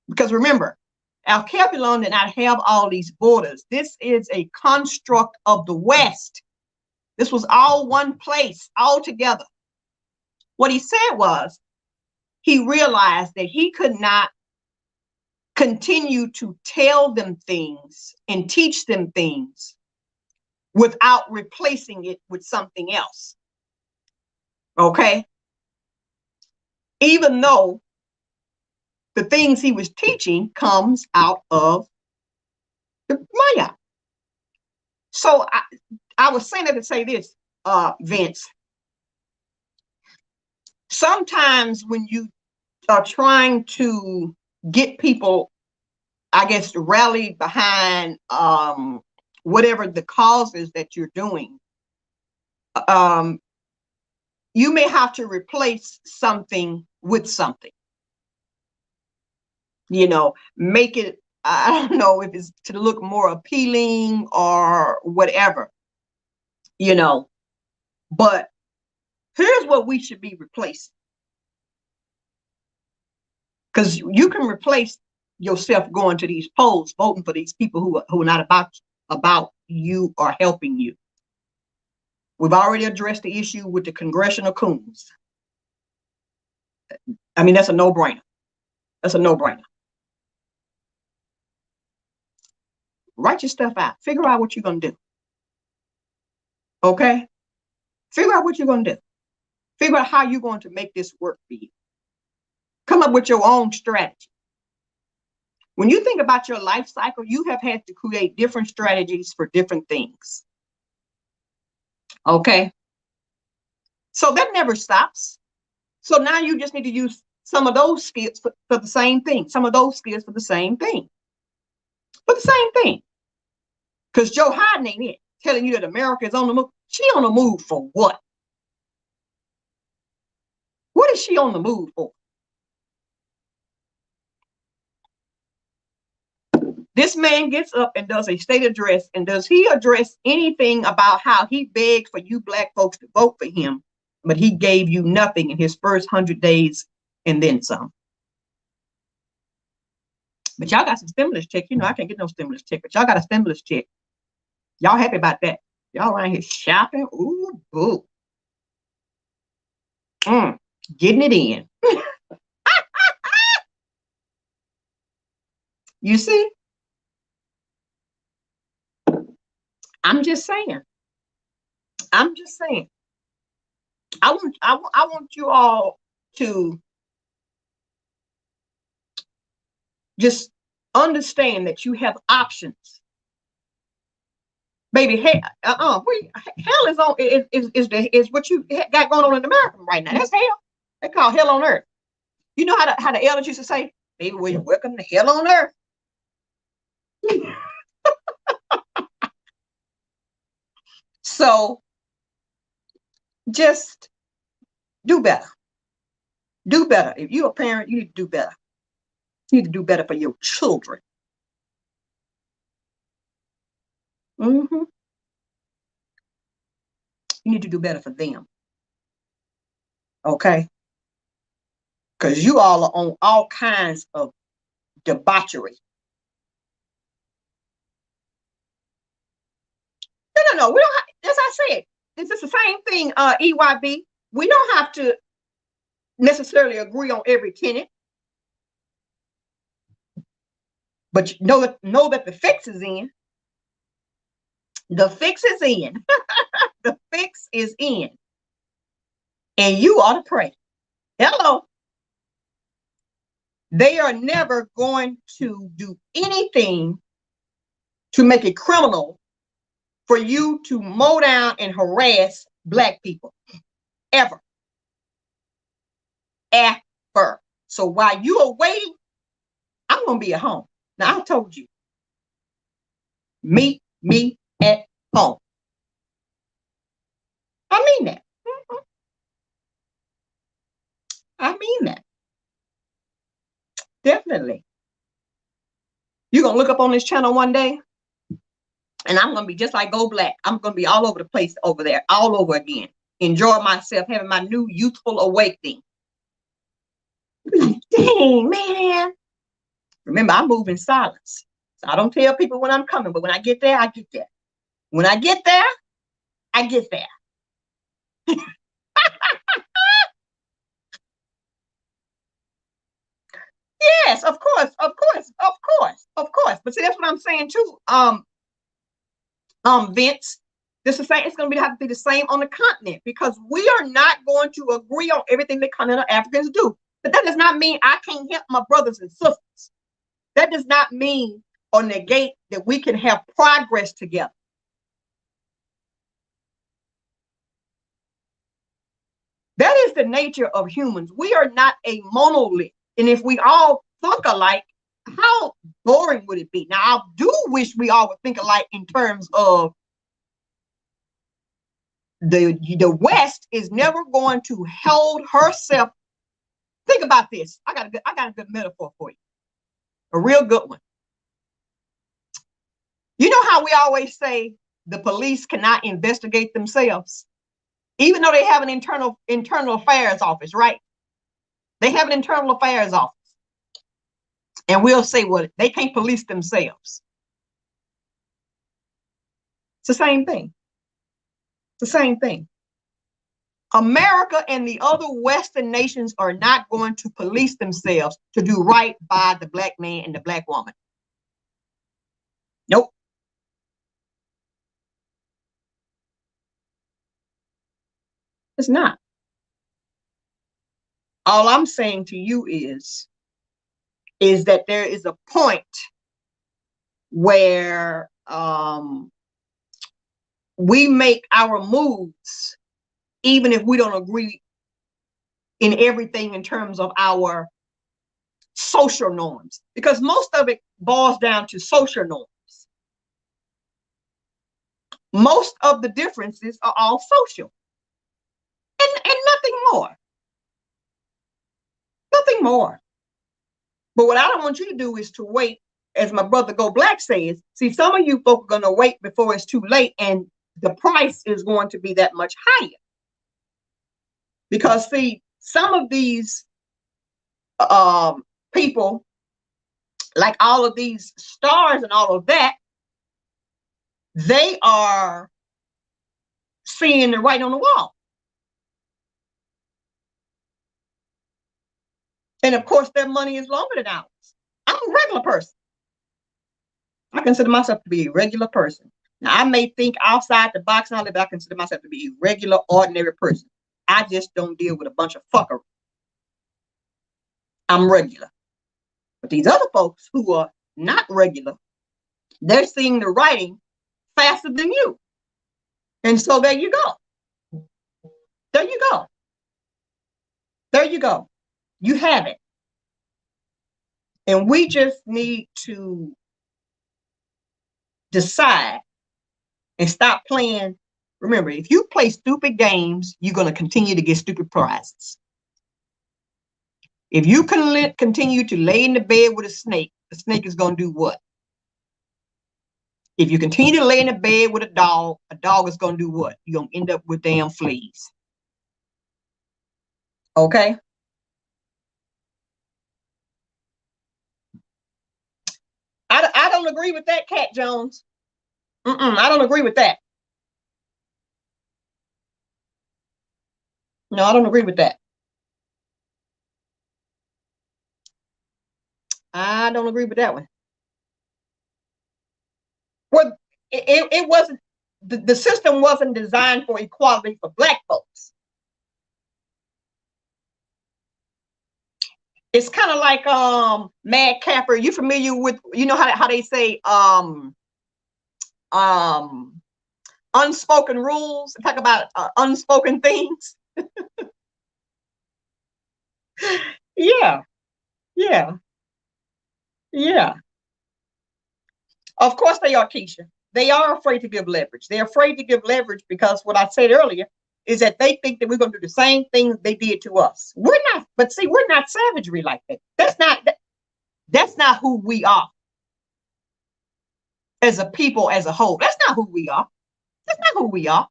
because remember, Alkebulan did not have all these borders. This is a construct of the West. This was all one place, all together. What he said was, he realized that he could not continue to tell them things and teach them things without replacing it with something else. Okay? Even though the things he was teaching comes out of the Maya. So I was saying that to say this, Vince. Sometimes when you are trying to get people, I guess, to rally behind whatever the cause is that you're doing, you may have to replace something with something. Make it, I don't know if it's to look more appealing or whatever, but here's what we should be replacing. Because you can replace yourself going to these polls, voting for these people who are not about you or helping you. We've already addressed the issue with the congressional coons. I mean, that's a no-brainer. That's a no-brainer. Write your stuff out. Figure out what you're going to do. Okay? Figure out what you're going to do. Figure out how you're going to make this work for you. Come up with your own strategy. When you think about your life cycle, you have had to create different strategies for different things. Okay? So that never stops. So now you just need to use some of those skills for the same thing. Some of those skills for the same thing. For the same thing. Because Joe Biden ain't it telling you that America is on the move. She on the move for what? What is she on the move for? This man gets up and does a state address, and does he address anything about how he begged for you black folks to vote for him, but he gave you nothing in his first 100 days and then some? But y'all got some stimulus check. I can't get no stimulus check, but y'all got a stimulus check. Y'all happy about that. Y'all around here shopping. Ooh, boo. Getting it in. You see? I'm just saying. I'm just saying. I want you all to just understand that you have options. Baby, hell is on is what you got going on in America right now. That's hell. They call hell on earth. You know how the elders used to say, baby, we're welcome to hell on earth. So just do better. Do better. If you're a parent, you need to do better. You need to do better for your children. You need to do better for them. Okay? because you all are on all kinds of debauchery. No. We don't have, as I said, this is the same thing, EYB. We don't have to necessarily agree on every tenet, but know that the fix is in. The fix is in. The fix is in. And you ought to pray. Hello. They are never going to do anything to make it criminal for you to mow down and harass Black people. Ever. Ever. So while you are waiting, I'm going to be at home. Now, I told you. Meet me at home. I mean that. I mean that. Definitely. You're going to look up on this channel one day, and I'm going to be just like Go Black. I'm going to be all over the place over there, all over again. Enjoy myself, having my new youthful awakening. Like, dang, man. Remember, I move in silence. So I don't tell people when I'm coming, but when I get there, I get there. When I get there, I get there. Yes, of course. But see, that's what I'm saying too. Vince, this is saying it's going to have to be the same on the continent, because we are not going to agree on everything the continental Africans do. But that does not mean I can't help my brothers and sisters. That does not mean or negate that we can have progress together. That is the nature of humans. We are not a monolith. And if we all think alike, how boring would it be? Now, I do wish we all would think alike in terms of the West is never going to hold herself. Think about this. I got a good metaphor for you. A real good one. You know how we always say the police cannot investigate themselves, even though they have an internal affairs office, right? They have an internal affairs office. And we'll say, well, they can't police themselves. It's the same thing. It's the same thing. America and the other Western nations are not going to police themselves to do right by the Black man and the Black woman. Nope. It's not. All I'm saying to you is that there is a point where we make our moves, even if we don't agree in everything in terms of our social norms, because most of it boils down to social norms. Most of the differences are all social and nothing more. Nothing more. But what I don't want you to do is to wait, as my brother Go Black says. See, some of you folk are going to wait before it's too late, and the price is going to be that much higher. Because, see, some of these people, like all of these stars and all of that, they are seeing the writing on the wall. And of course, their money is longer than ours. I'm a regular person. I consider myself to be a regular person. Now, I may think outside the box and all that, but I consider myself to be a regular, ordinary person. I just don't deal with a bunch of fuckery. I'm regular. But these other folks who are not regular, they're seeing the writing faster than you. And so there you go. There you go. There you go. You have it. And we just need to decide and stop playing. Remember, if you play stupid games, you're going to continue to get stupid prizes. If you can continue to lay in the bed with the snake is going to do what? If you continue to lay in the bed with a dog is going to do what? You're going to end up with damn fleas. Okay? I don't agree with that, Cat Jones. I don't agree with that. No, I don't agree with that. I don't agree with that one. Well, it wasn't, the system wasn't designed for equality for Black folks. It's kind of like Mad Capper. You familiar with, you know how they say unspoken rules? Talk about unspoken things. Yeah, yeah, yeah. Of course they are, Keisha. They are afraid to give leverage. They're afraid to give leverage because what I said earlier is that they think that we're going to do the same things they did to us. We're not, but see, we're not savagery like that. That's not who we are as a people as a whole. That's not who we are. That's not who we are.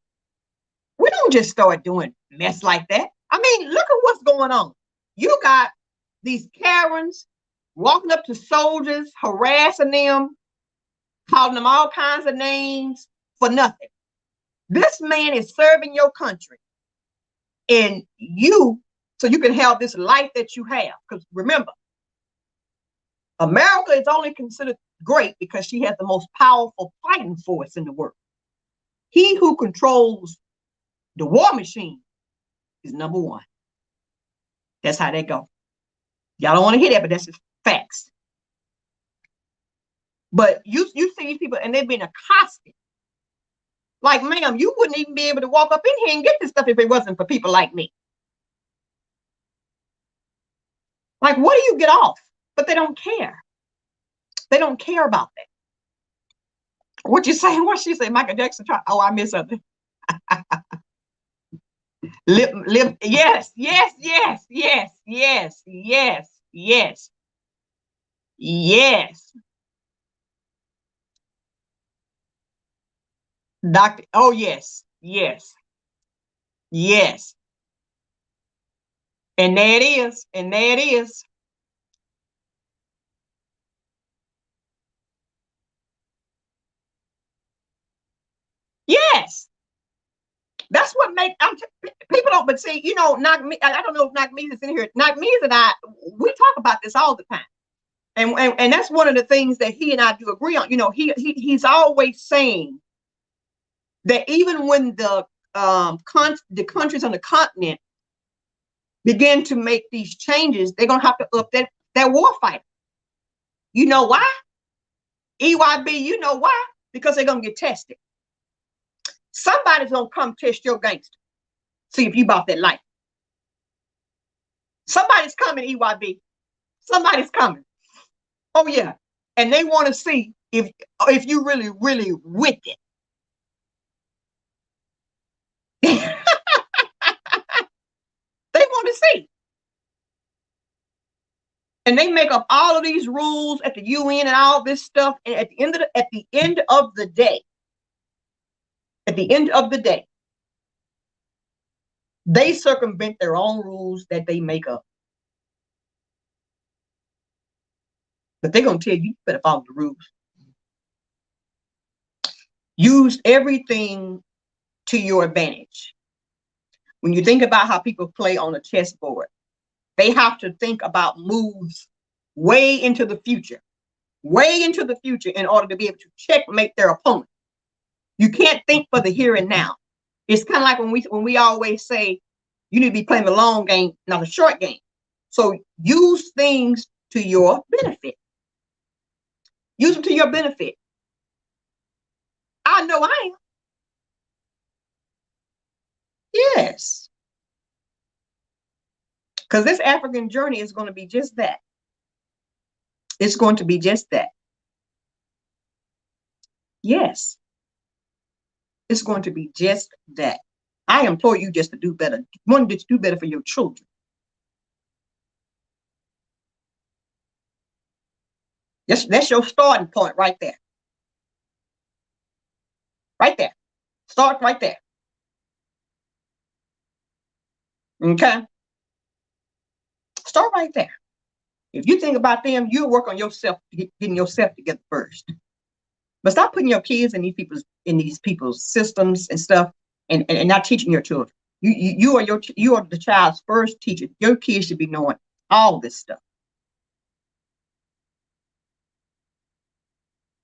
We don't just start doing mess like that. I mean, look at what's going on. You got these Karens walking up to soldiers, harassing them, calling them all kinds of names for nothing. This man is serving your country and you, so you can have this life that you have. Because remember, America is only considered great because she has the most powerful fighting force in the world. He who controls the war machine is number one. That's how that go. Y'all don't want to hear that, but that's just facts. But you see these people and they've been accosted. Like, ma'am, you wouldn't even be able to walk up in here and get this stuff if it wasn't for people like me. Like, what do you get off? But they don't care. They don't care about that. What you saying? What she say? Michael Jackson tried. Oh, I missed something. Yes, yes, yes, yes, yes, yes, yes, yes. Doctor. Oh, yes, yes, yes. And there it is. And there it is. Yes. That's what make people don't. But see, you know, knock me. I don't know if knock me is in here. Knock me and I, we talk about this all the time, and that's one of the things that he and I do agree on. You know, he's always saying that even when the countries on the continent begin to make these changes, they're gonna have to up that war fight. You know why? EYB. You know why? Because they're gonna get tested. Somebody's gonna come test your gangster. See if you bought that life. Somebody's coming, EYB. Somebody's coming. Oh yeah. And they want to see if you really, really with it. They want to see. And they make up all of these rules at the UN and all this stuff. And at the end of the day, they circumvent their own rules that they make up. But they're gonna tell you, you better follow the rules. Use everything to your advantage. When you think about how people play on a chessboard, they have to think about moves way into the future in order to be able to checkmate their opponent. You can't think for the here and now. It's kind of like when we always say you need to be playing the long game, not the short game. So use things to your benefit. Use them to your benefit. I know I am. Yes. Because this African journey is going to be just that. It's going to be just that. Yes. It's going to be just that. I implore you just to do better. One, to do better for your children. That's your starting point right there. Right there. Start right there. Okay? Start right there. If you think about them, you work on yourself, getting yourself together first. But stop putting your kids in these people's systems and stuff, and not teaching your children. You are the child's first teacher. Your kids should be knowing all this stuff.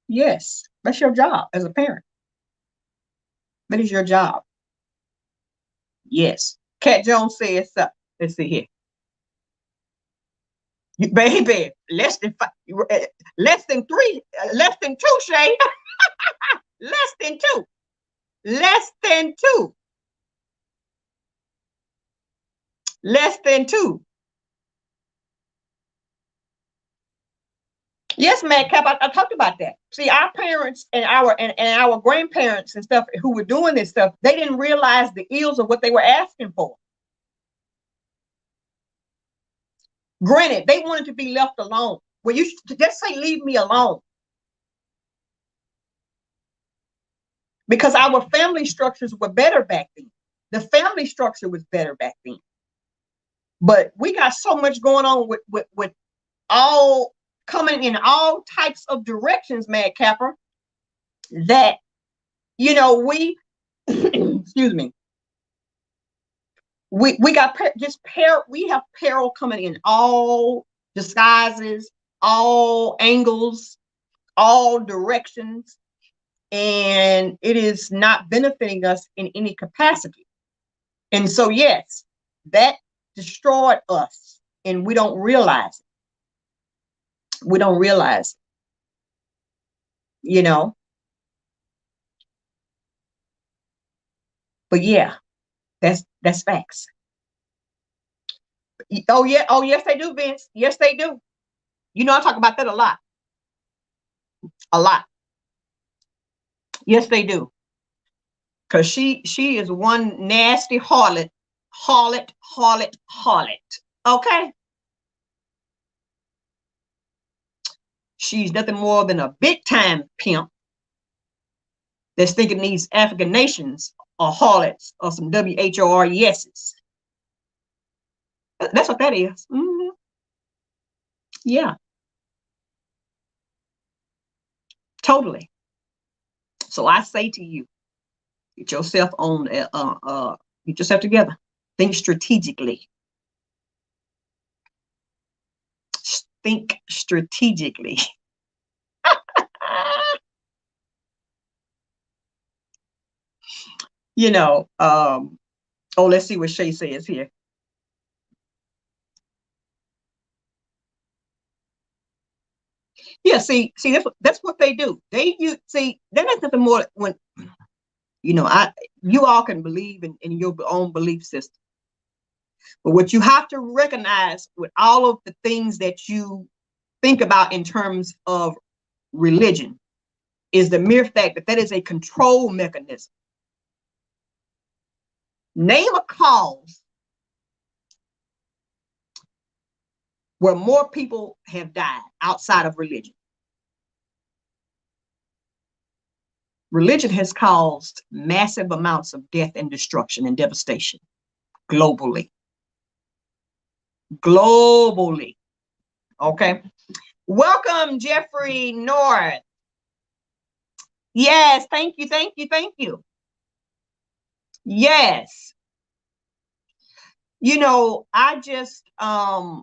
Yes, that's your job as a parent. That is your job. Yes. Cat Jones says, let's see here. Baby, less than 2, Shay. Less than 2. Less than 2. Less than 2. Yes, Madcap, I talked about that. See, our parents and our grandparents and stuff who were doing this stuff, they didn't realize the ills of what they were asking for. Granted, they wanted to be left alone. Well, you should just say, leave me alone. Because our family structures were better back then. The family structure was better back then. But we got so much going on with all coming in all types of directions, Madcapper, that, you know, we, excuse me, we got we have peril coming in all disguises, all angles, all directions, and it is not benefiting us in any capacity. And so, yes, that destroyed us, and we don't realize it. We don't realize it, you know. But yeah, that's facts. Oh yeah, oh yes they do, Vince. Yes they do. You know, I talk about that a lot. A lot. Yes they do. Because she is one nasty harlot. Okay. She's nothing more than a big time pimp that's thinking these African nations are harlots or some WHORESs. That's what that is. Mm-hmm. Yeah. Totally. So I say to you, get yourself on, get yourself together. Think strategically. Think strategically. You know, oh, let's see what Shay says here. Yeah, see, that's what they do. See, that has nothing more when, you know, you all can believe in your own belief system. But what you have to recognize with all of the things that you think about in terms of religion is the mere fact that that is a control mechanism. Name a cause where more people have died outside of religion. Religion has caused massive amounts of death and destruction and devastation globally. Globally. Okay. Welcome, Jeffrey North. Yes, thank you, thank you, thank you. Yes. You know, I just, I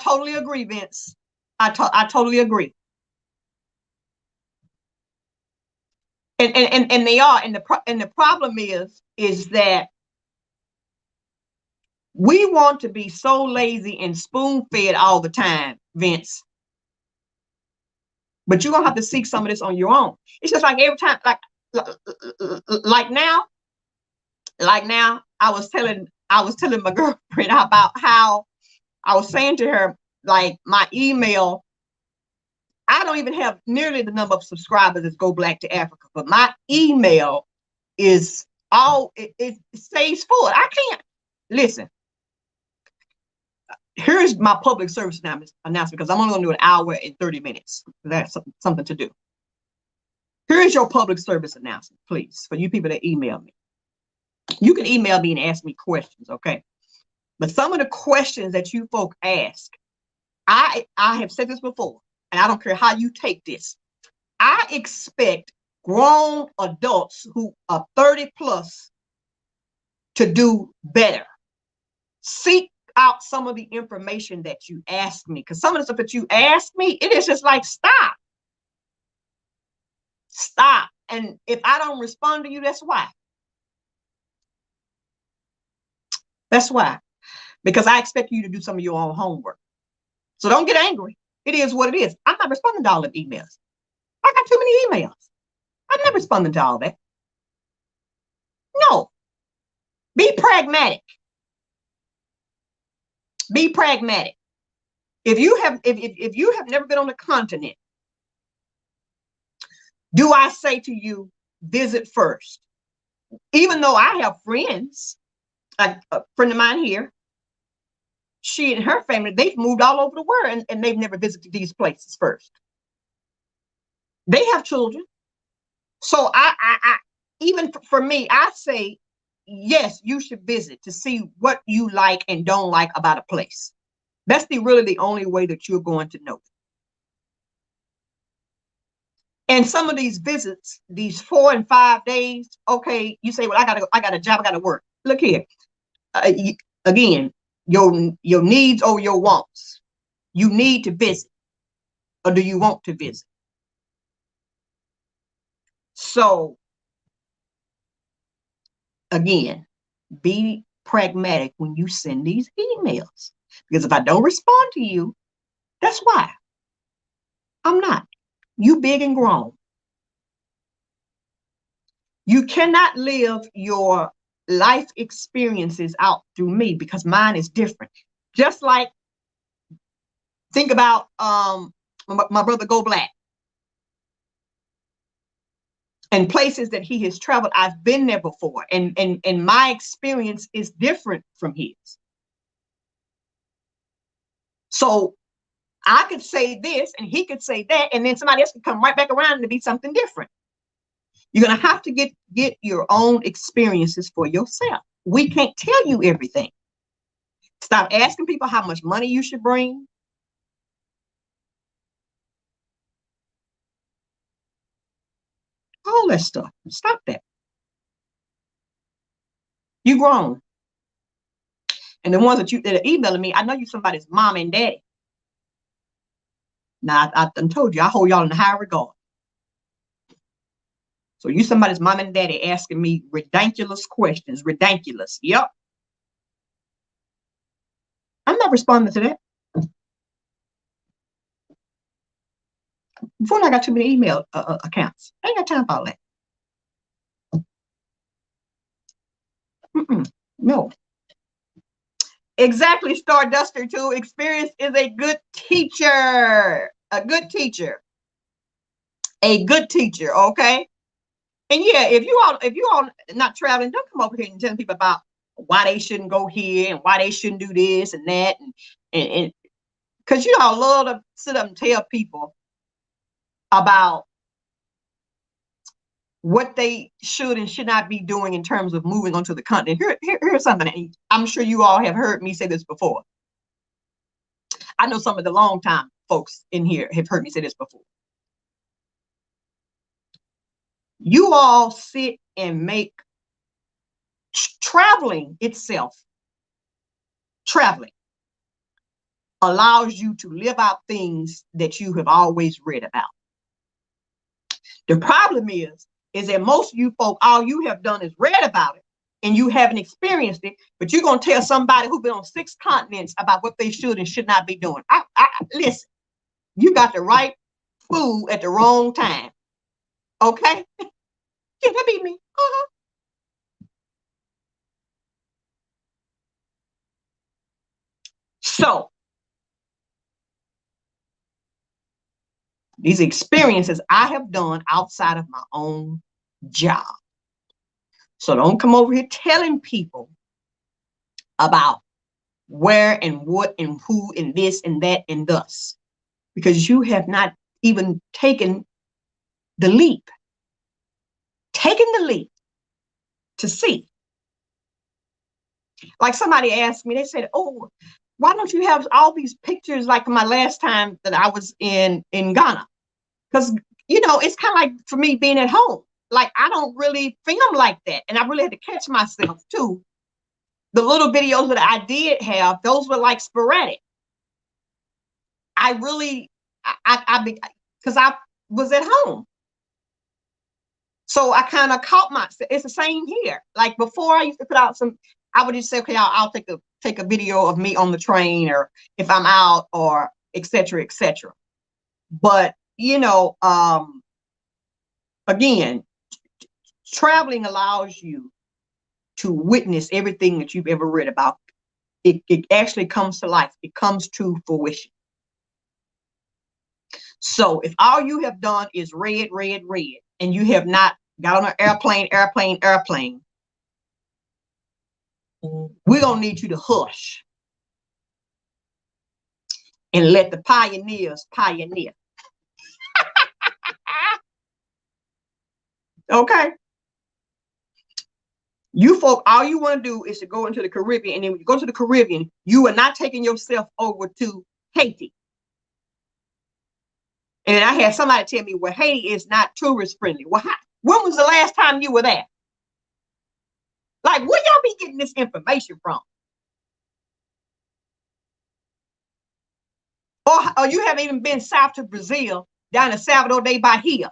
totally agree, Vince. I totally agree. And they are, and the problem is that we want to be so lazy and spoon-fed all the time, Vince. But you're gonna have to seek some of this on your own. It's just like every time, like now, I was telling my girlfriend about how I was saying to her, like, my email, I don't even have nearly the number of subscribers as Go Black to Africa, but my email is it stays full. I can't listen. Here's my public service announcement, because I'm only going to do an hour and 30 minutes. That's something to do. Here's your public service announcement, please, for you people that email me. You can email me and ask me questions, okay? But some of the questions that you folk ask I have said this before, and I don't care how you take this. I expect grown adults who are 30 plus to do better. Seek out some of the information that you asked me, because some of the stuff that you asked me, it is just like, stop. Stop. And if I don't respond to you, that's why. That's why. Because I expect you to do some of your own homework. So don't get angry. It is what it is. I'm not responding to all the emails. I got too many emails. I'm not responding to all that. No. Be pragmatic. Be pragmatic. If you have never been on the continent, do I say to you, visit first? Even though I have friends, a friend of mine here, she and her family, they've moved all over the world and they've never visited these places first. They have children. So I even for me, I say, yes, you should visit to see what you like and don't like about a place. That's really the only way that you're going to know. And some of these visits, these 4 and 5 days, okay, you say, well, I got a job, I got to work. Look here, again, your needs or your wants. You need to visit, or do you want to visit? So again, be pragmatic when you send these emails, because if I don't respond to you, that's why. I'm not. You big and grown. You cannot live your life experiences out through me, because mine is different. Just like, think about my brother Go Black and places that he has traveled. I've been there before, and my experience is different from his. So I could say this and he could say that, and then somebody else could come right back around to be something different. You're going to have to get your own experiences for yourself. We can't tell you everything. Stop asking people how much money you should bring. All that stuff. Stop that. You grown. And the ones that are emailing me, I know you somebody's mom and daddy. Now, I told you, I hold y'all in high regard. So you somebody's mom and daddy asking me ridiculous questions. Ridiculous. Yep. I'm not responding to that. Before I got too many email accounts. I ain't got time for all that. No. Exactly, Starduster too. Experience is a good teacher. A good teacher. A good teacher, okay? And yeah, if you all not traveling, don't come over here and tell people about why they shouldn't go here and why they shouldn't do this and that, and because you all love to sit up and tell people about what they should and should not be doing in terms of moving onto the continent. Here's something. I'm sure you all have heard me say this before. I know some of the long-time folks in here have heard me say this before. You all sit and make traveling itself, traveling allows you to live out things that you have always read about. The problem is that most of you folk, all you have done is read about it and you haven't experienced it, but you're going to tell somebody who's been on 6 continents about what they should and should not be doing. Listen, you got the right food at the wrong time. Okay? Yeah, that be me. So, these experiences I have done outside of my own job. So don't come over here telling people about where and what and who and this and that and thus, because you have not even taken the leap. Taken the leap to see. Like somebody asked me, they said, oh, why don't you have all these pictures like my last time that I was in Ghana? Because, you know, it's kind of like for me being at home. Like, I don't really film like that. And I really had to catch myself too. The little videos that I did have, those were like sporadic. I really, because I was at home. So I kind of caught myself. It's the same here. Like before, I used to put out some, I would just say, okay, I'll take a video of me on the train, or if I'm out, or et cetera, et cetera. But, you know, again, traveling allows you to witness everything that you've ever read about. It actually comes to life. It comes to fruition. So if all you have done is read, and you have not got on an airplane, we're going to need you to hush and let the pioneers pioneer. Okay? You folk, all you want to do is to go into the Caribbean, and then when you go to the Caribbean, you are not taking yourself over to Haiti. And I had somebody tell me, well, Haiti is not tourist friendly. Well, when was the last time you were there? Like, where y'all be getting this information from? Or you haven't even been south to Brazil, down in Salvador de Bahia.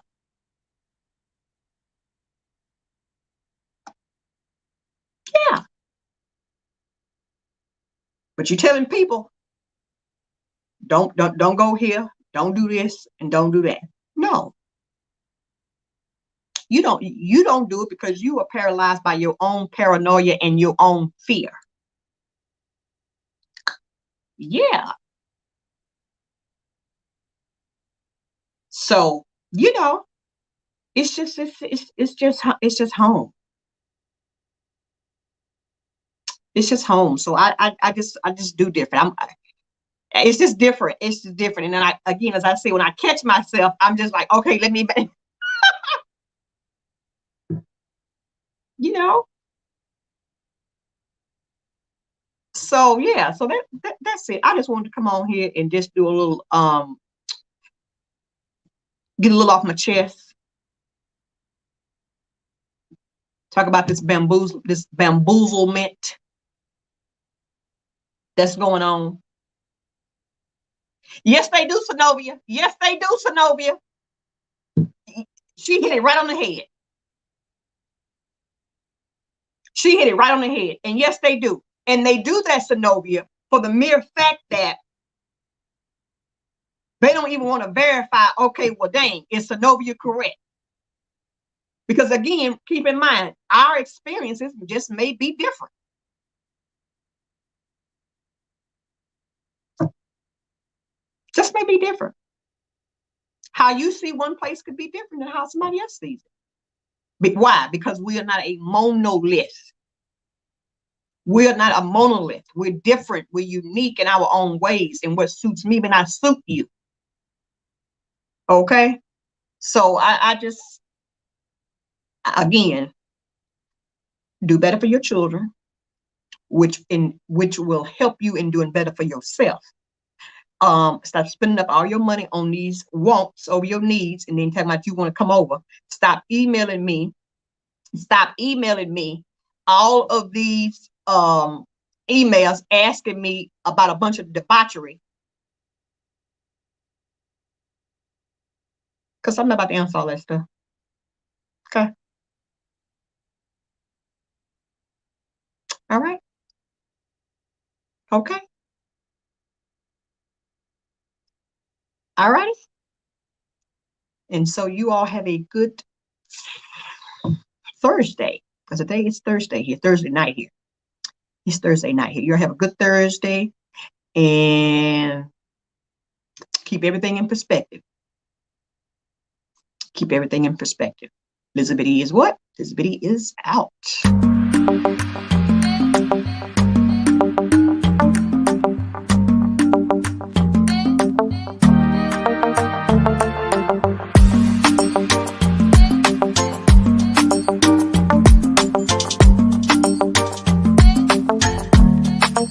Yeah. But you're telling people, don't go here, don't do this, and don't do that. No. You don't do it because you are paralyzed by your own paranoia and your own fear. Yeah. So, you know, it's just home. It's just home. So I just do different. It's just different. It's just different. And then again, as I say, when I catch myself, I'm just like, okay, let me, you know. So yeah, so that's it. I just wanted to come on here and just do a little get a little off my chest. Talk about this bamboozlement that's going on. Yes, they do, Synovia. Yes, they do, Synovia. She hit it right on the head. She hit it right on the head. And yes, they do. And they do that, Synovia, for the mere fact that they don't even want to verify, okay, well, dang, is Synovia correct? Because again, keep in mind, our experiences just may be different. Just may be different. How you see one place could be different than how somebody else sees it. But why? Because we are not a monolith. We are not a monolith. We're different. We're unique in our own ways. And what suits me may not suit you. Okay? So I just, again, do better for your children, which will help you in doing better for yourself. Stop spending up all your money on these wants over your needs, and then talking about you want to come over. Stop emailing me. Stop emailing me all of these emails asking me about a bunch of debauchery. Because I'm not about to answer all that stuff. Okay. All right. Okay. All righty. And so you all have a good Thursday, because today is Thursday here, Thursday night here. It's Thursday night here. You'll have a good Thursday and keep everything in perspective. Keep everything in perspective. Lizzabitty is what? Lizzabitty is out.